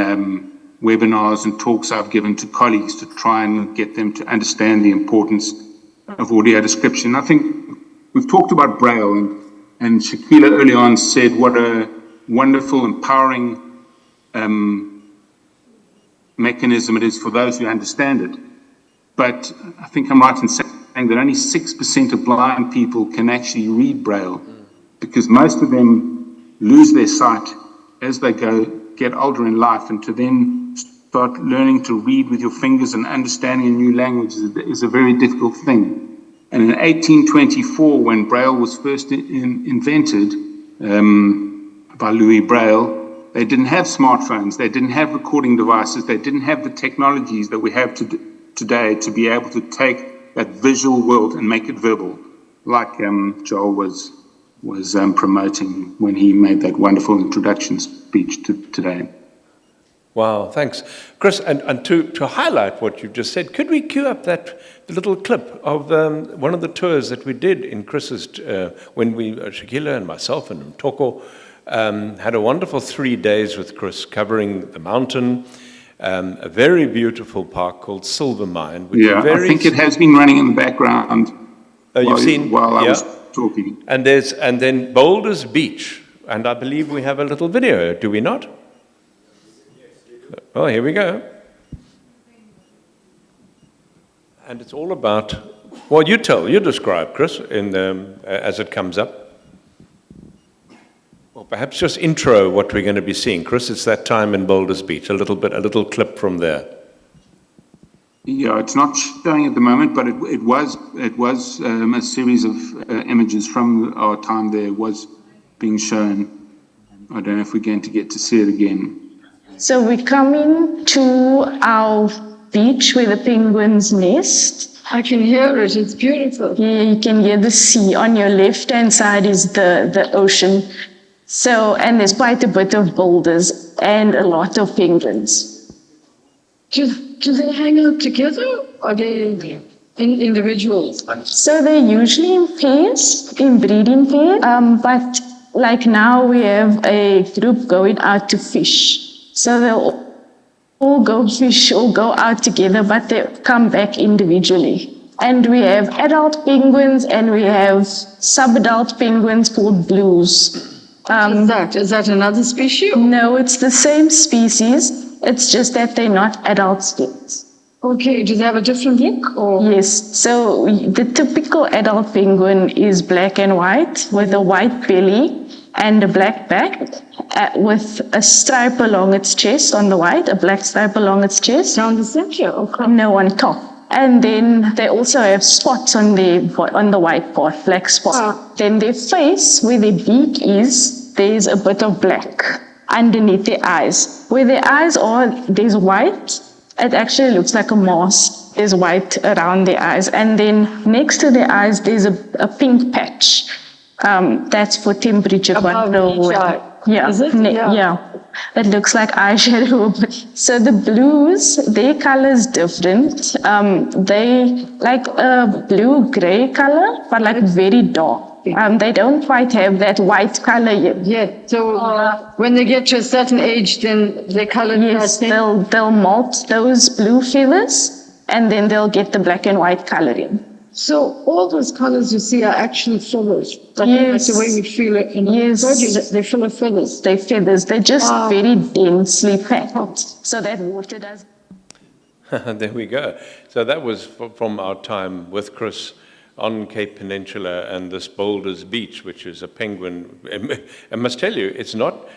webinars and talks I've given to colleagues to try and get them to understand the importance of audio description. I think we've talked about Braille, and Shakila early on said what a wonderful, empowering mechanism it is for those who understand it. But I think I'm right in saying that only 6% of blind people can actually read Braille, because most of them lose their sight as they get older in life, and to then start learning to read with your fingers and understanding a new language is a very difficult thing. And in 1824, when Braille was first invented by Louis Braille, they didn't have smartphones, they didn't have recording devices, they didn't have the technologies that we have today to be able to take that visual world and make it verbal, like Joel was promoting when he made that wonderful introduction speech today. Wow, thanks. Chris, and to highlight what you've just said, could we cue up the little clip of one of the tours that we did in Chris's, when Shakila and myself and Mtoko had a wonderful 3 days with Chris covering the mountain, a very beautiful park called Silver Mine. Which I think it has been running in the background while I was talking. And then Boulders Beach, and I believe we have a little video, do we not? Oh, here we go. And it's all about, well, you describe, Chris, as it comes up. Well, perhaps just intro what we're going to be seeing. Chris, it's that time in Boulders Beach, a little clip from there. Yeah, it's not showing at the moment, but it was a series of images from our time there was being shown. I don't know if we're going to get to see it again. So we're coming to our beach where the penguins nest. I can hear it, it's beautiful. Yeah, you can hear the sea. On your left-hand side is the ocean. So, and there's quite a bit of boulders and a lot of penguins. Do they hang out together or are they individuals? So they're usually in pairs, in breeding pairs, but like now we have a group going out to fish. So they'll all go fish or go out together, but they come back individually. And we have adult penguins and we have sub-adult penguins called blues. Is that another species? No, it's the same species. It's just that they're not adults yet. Okay, do they have a different look? Or? Yes, so the typical adult penguin is black and white with a white belly and a black back with a stripe along its chest on the white, a black stripe along its chest. Down the center? Okay. No, on top. And then they also have spots on the white part, black spots. Then their face, where their beak is, there's a bit of black underneath their eyes. Where their eyes are, there's white. It actually looks like a mask. There's white around their eyes. And then next to their eyes, there's a pink patch. That's for temperature control. Yeah. Is it? Yeah. It looks like eyeshadow. So the blues, their color is different. They like a blue-gray color, but like very dark. They don't quite have that white color yet. Yeah. So when they get to a certain age, then their color. Yes, they'll molt those blue feathers, and then they'll get the black and white coloring. So all those colors you see are actually feathers. Yes. Like the way we feel it. Yes. They're full of feathers. They're feathers. They're just very densely packed, so that water does. There we go. So that was from our time with Chris on Cape Peninsula and this Boulders Beach, which is a penguin. I must tell you, it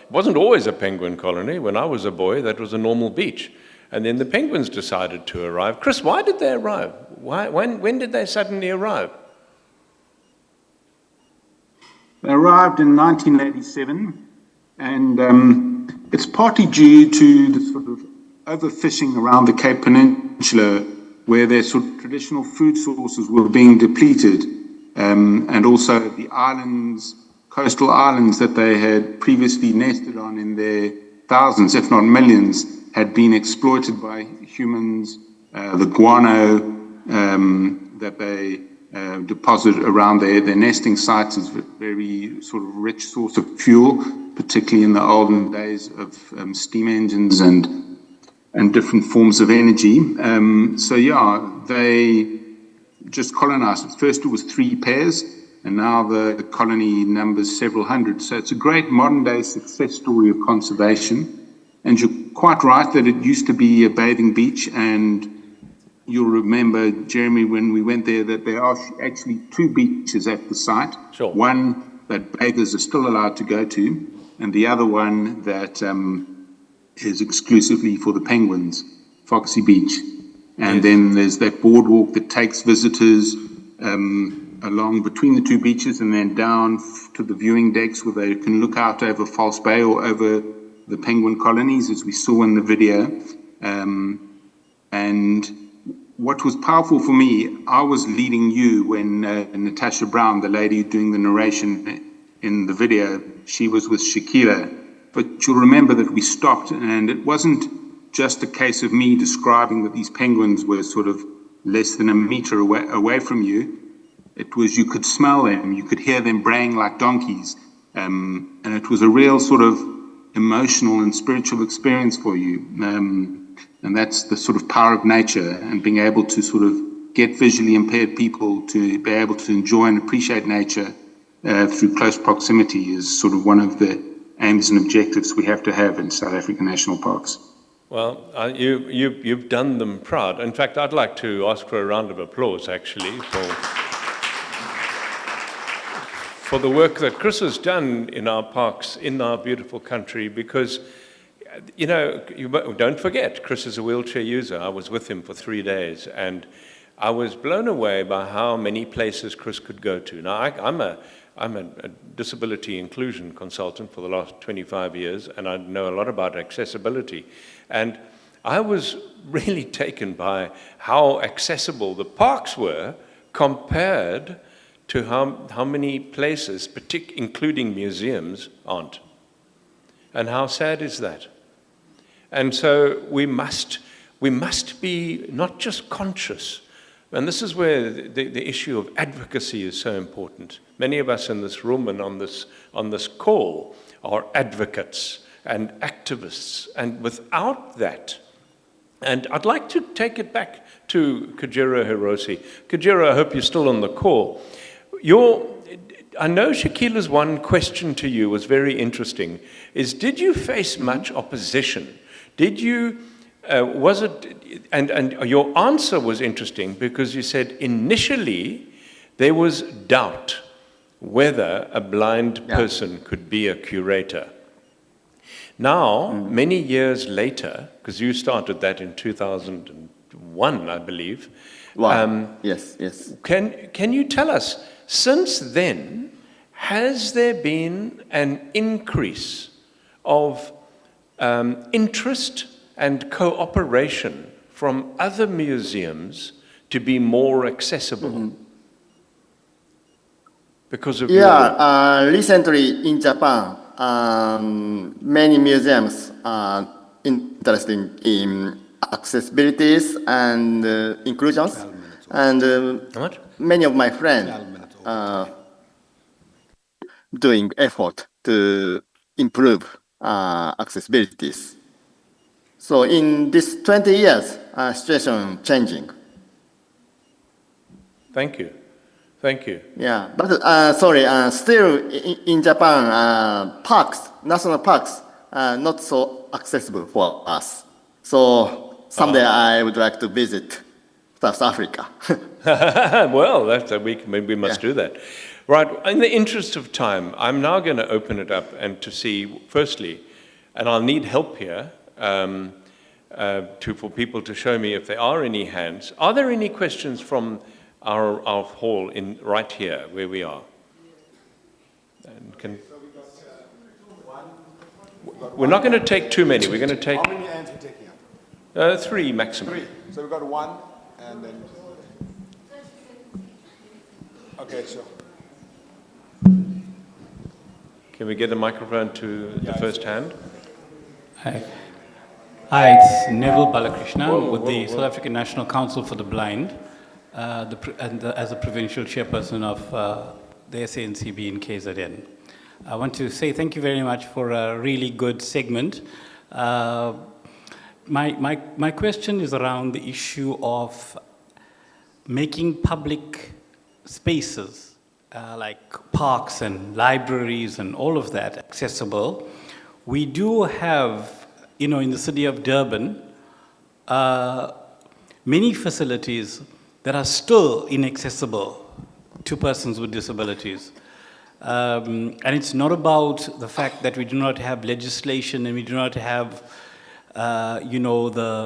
wasn't always a penguin colony. When I was a boy, that was a normal beach. And then the penguins decided to arrive. Chris, why did they arrive? When did they suddenly arrive? They arrived in 1987, and it's partly due to the sort of overfishing around the Cape Peninsula, where their sort of traditional food sources were being depleted, and also the islands, coastal islands that they had previously nested on in their thousands, if not millions, had been exploited by humans. The guano that they deposit around their nesting sites is a very sort of rich source of fuel, particularly in the olden days of steam engines and different forms of energy. So yeah, they just colonized. At first it was 3 pairs, and now the colony numbers several hundred. So it's a great modern day success story of conservation. And you're quite right that it used to be a bathing beach, and you'll remember, Jeremy, when we went there, that there are actually 2 beaches at the site. Sure. One that bathers are still allowed to go to, and the other one that is exclusively for the penguins, Foxy Beach. And then there's that boardwalk that takes visitors along between the 2 beaches and then down to the viewing decks where they can look out over False Bay or over the penguin colonies, as we saw in the video. And what was powerful for me, I was leading you when Natasha Brown, the lady doing the narration in the video, she was with Shakira. But you'll remember that we stopped, and it wasn't just a case of me describing that these penguins were sort of less than a meter away from you. It was, you could smell them, you could hear them braying like donkeys. And it was a real sort of emotional and spiritual experience for you. And that's the sort of power of nature, and being able to sort of get visually impaired people to be able to enjoy and appreciate nature through close proximity is sort of one of the aims and objectives we have to have in South African national parks. Well, you've done them proud. In fact, I'd like to ask for a round of applause, actually, for the work that Chris has done in our parks, in our beautiful country, because, you know, don't forget, Chris is a wheelchair user. I was with him for 3 days, and I was blown away by how many places Chris could go to. Now, I'm a disability inclusion consultant for the last 25 years, and I know a lot about accessibility. And I was really taken by how accessible the parks were compared to how many places, including museums, aren't. And how sad is that? And so we must be not just conscious, and this is where the issue of advocacy is so important. Many of us in this room and on this call are advocates and activists, and without that, and I'd like to take it back to Kojiro Hirose. Kojiro, I hope you're still on the call. I know Shakila's one question to you was very interesting, is did you face much opposition? Did you, was it, and your answer was interesting because you said initially there was doubt whether a blind person could be a curator. Now, many years later, because you started that in 2001, I believe. Yes. Can you tell us, since then, has there been an increase of interest and cooperation from other museums to be more accessible? Because of recently in Japan, many museums are interested in accessibilities and inclusions, and many of my friends doing effort to improve accessibilities. So in this 20 years, situation changing. Thank you. Yeah, but still in Japan, national parks, are not so accessible for us. So someday I would like to visit South Africa. Well, we must do that. Right, in the interest of time, I'm now going to open it up and to see, firstly, and I'll need help here, for people to show me if there are any hands. Are there any questions from our hall right here, where we are? And we're not going to take too many. We're going to take... How many hands are we taking up? 3 maximum. 3. So we've got 1, and then... Okay, sure. Can we get a microphone to the first hand? Hi, it's Neville Balakrishna with the South African National Council for the Blind, as a provincial chairperson of the SANCB in KZN. I want to say thank you very much for a really good segment. My question is around the issue of making public spaces like parks and libraries and all of that accessible. We do have, in the city of Durban, many facilities that are still inaccessible to persons with disabilities. And it's not about the fact that we do not have legislation and we do not have, the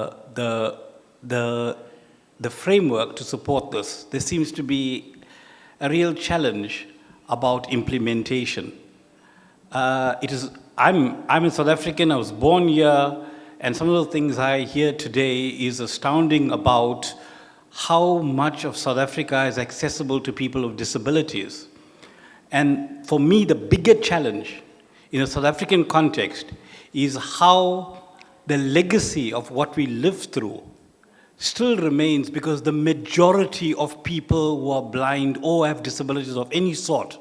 framework to support this. There seems to be a real challenge about implementation. I'm a South African, I was born here, and some of the things I hear today is astounding about how much of South Africa is accessible to people with disabilities. And for me, the bigger challenge in a South African context is how the legacy of what we lived through still remains, because the majority of people who are blind or have disabilities of any sort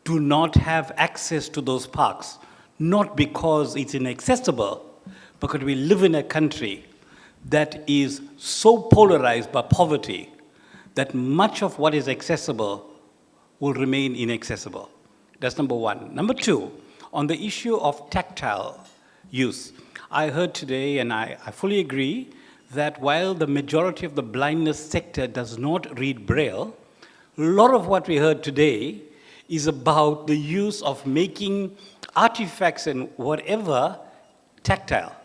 do not have access to those parks, not because it's inaccessible, but because we live in a country that is so polarized by poverty that much of what is accessible will remain inaccessible. That's number one. Number two, on the issue of tactile use. I heard today, and I fully agree, that while the majority of the blindness sector does not read Braille, a lot of what we heard today is about the use of making artifacts and whatever tactile.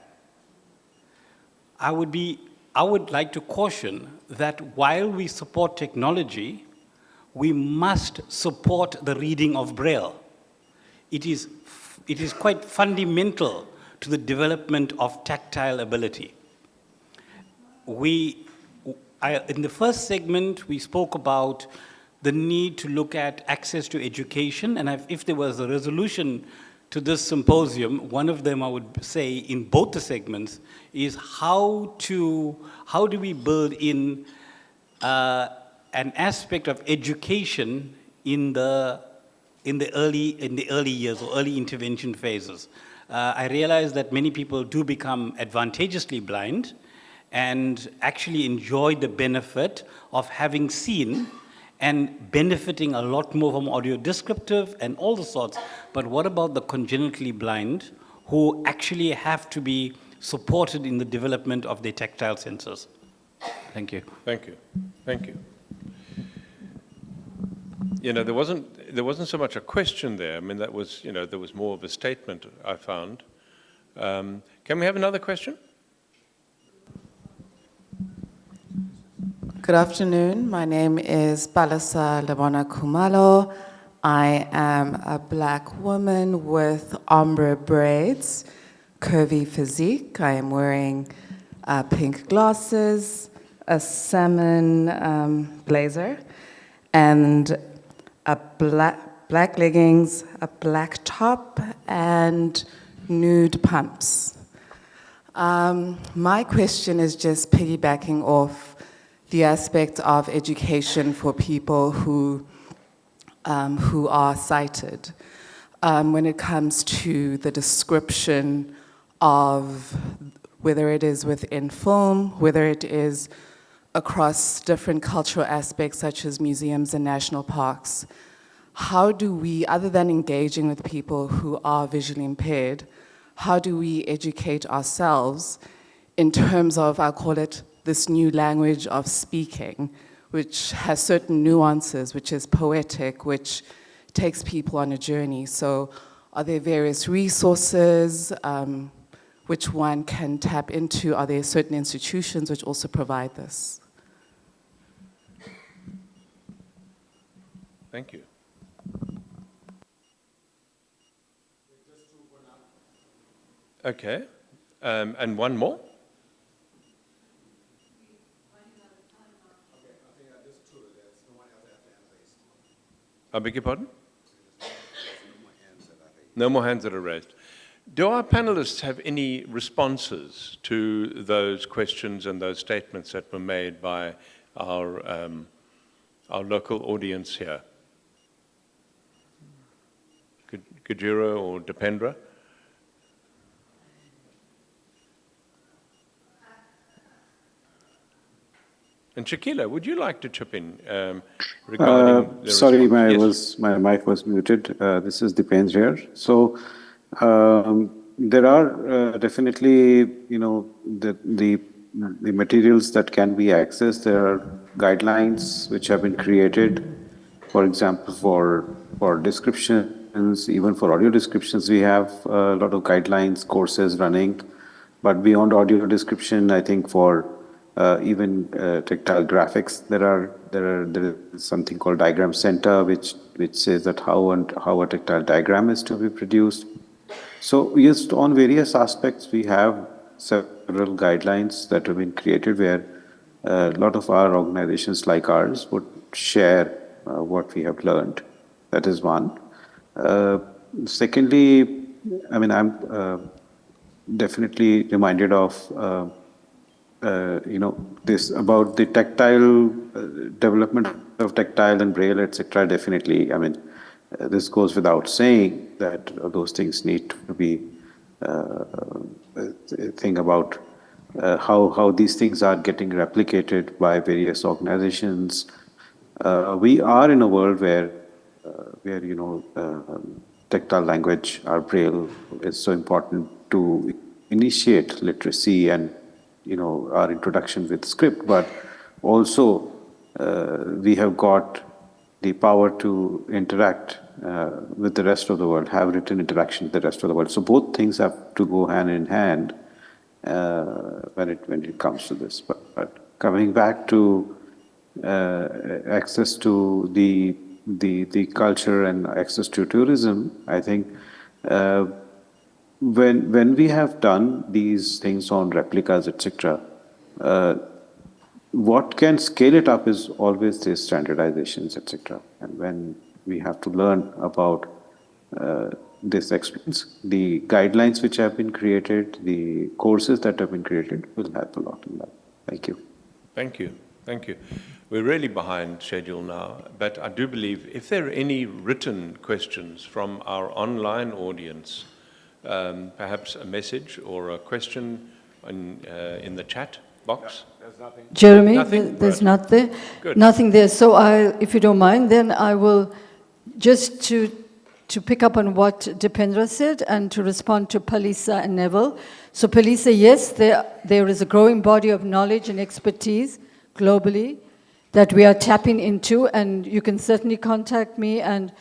I would like to caution that while we support technology, we must support the reading of Braille. It is quite fundamental to the development of tactile ability. In the first segment, we spoke about the need to look at access to education, and if there was a resolution to this symposium, one of them I would say in both the segments is how do we build in an aspect of education in the early years or early intervention phases. I realize that many people do become advantageously blind and actually enjoy the benefit of having seen and benefiting a lot more from audio descriptive and all the sorts. But what about the congenitally blind who actually have to be supported in the development of their tactile sensors? Thank you. Thank you. Thank you. You know, there wasn't so much a question there. I mean, that was, there was more of a statement, I found. Can we have another question? Good afternoon. My name is Balasa Labona Kumalo. I am a black woman with ombre braids, curvy physique. I am wearing pink glasses, a salmon blazer, and a black leggings, a black top, and nude pumps. My question is just piggybacking off the aspect of education for people who are sighted. When it comes to the description of whether it is within film, whether it is across different cultural aspects such as museums and national parks, how do we, other than engaging with people who are visually impaired, how do we educate ourselves in terms of, I'll call it, this new language of speaking, which has certain nuances, which is poetic, which takes people on a journey. So are there various resources which one can tap into? Are there certain institutions which also provide this? Thank you. Okay, and one more? I beg your pardon? No more hands that are raised. Do our panelists have any responses to those questions and those statements that were made by our local audience here? Kojiro or Dipendra? And Shakila, would you like to chip in regarding the sorry, response? my mic was muted. This is Dipendra here. So there are definitely, the materials that can be accessed. There are guidelines which have been created. For example, for descriptions, even for audio descriptions, we have a lot of guidelines, courses running. But beyond audio description, I think for even tactile graphics, there is something called Diagram Center, which says that how a tactile diagram is to be produced. So yes, on various aspects, we have several guidelines that have been created where a lot of our organizations like ours would share what we have learned. That is one. Secondly, I mean, I'm definitely reminded of this about the tactile development of tactile and braille, etc. Definitely, I mean, this goes without saying that those things need to be think about how these things are getting replicated by various organizations. We are in a world where tactile language, our braille, is so important to initiate literacy and, our introduction with script, but also we have got the power to interact with the rest of the world, have written interaction with the rest of the world. So both things have to go hand in hand when it comes to this. But coming back to access to the culture and access to tourism, I think when we have done these things on replicas, etc., what can scale it up is always the standardizations, etc. And when we have to learn about this experience, the guidelines which have been created, the courses that have been created will help a lot in that. Thank you. Thank you. Thank you. We're really behind schedule now, but I do believe if there are any written questions from our online audience, perhaps a message or a question in the chat box. There's nothing. Jeremy, Nothing? there's Right. nothing there. So if you don't mind, then I will just to pick up on what Dipendra said and to respond to Palisa and Neville. So Palisa, yes, there is a growing body of knowledge and expertise globally that we are tapping into, and you can certainly contact me and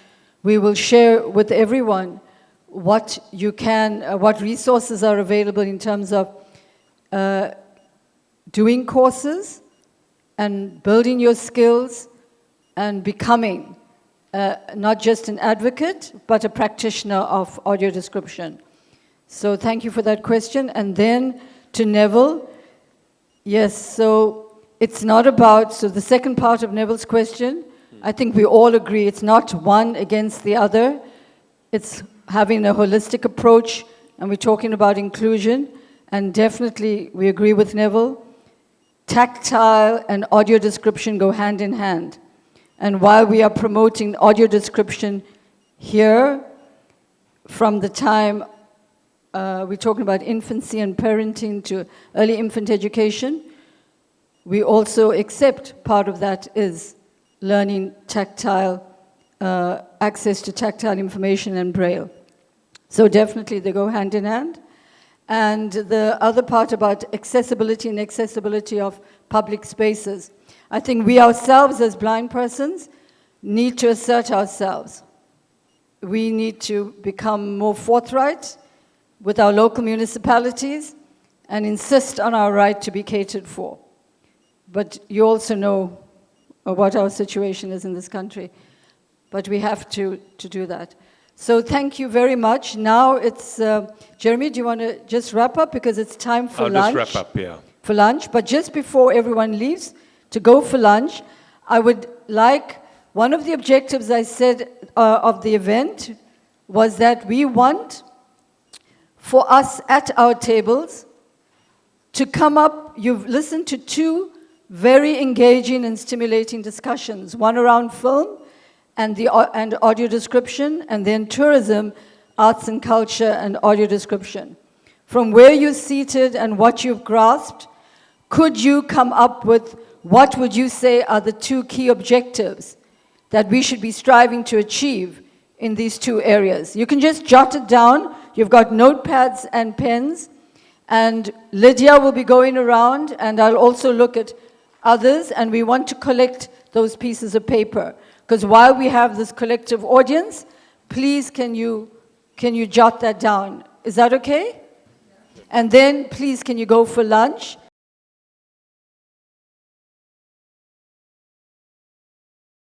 we will share with everyone what you can, what resources are available in terms of doing courses and building your skills and becoming not just an advocate, but a practitioner of audio description. So thank you for that question. And then to Neville, yes, so it's not about, so the second part of Neville's question, I think we all agree it's not one against the other. It's having a holistic approach, and we're talking about inclusion, and definitely we agree with Neville. Tactile and audio description go hand in hand. And while we are promoting audio description here, from the time we're talking about infancy and parenting to early infant education, we also accept part of that is learning tactile, access to tactile information and Braille. So definitely they go hand in hand. And the other part about accessibility and accessibility of public spaces. I think we ourselves as blind persons need to assert ourselves. We need to become more forthright with our local municipalities and insist on our right to be catered for. But you also know what our situation is in this country. But we have to do that. So thank you very much. Now it's, Jeremy, do you want to just wrap up? Because it's time for lunch. I'll just wrap up, yeah. For lunch. But just before everyone leaves to go for lunch, I would like, one of the objectives I said of the event was that we want for us at our tables to come up, you've listened to two very engaging and stimulating discussions, one around film and audio description, and then tourism, arts and culture, and audio description. From where you're seated and what you've grasped, could you come up with what would you say are the two key objectives that we should be striving to achieve in these two areas? You can just jot it down. You've got notepads and pens, and Lydia will be going around, and I'll also look at others, and we want to collect those pieces of paper. Because while we have this collective audience, please can you jot that down? Is that okay? And then please can you go for lunch?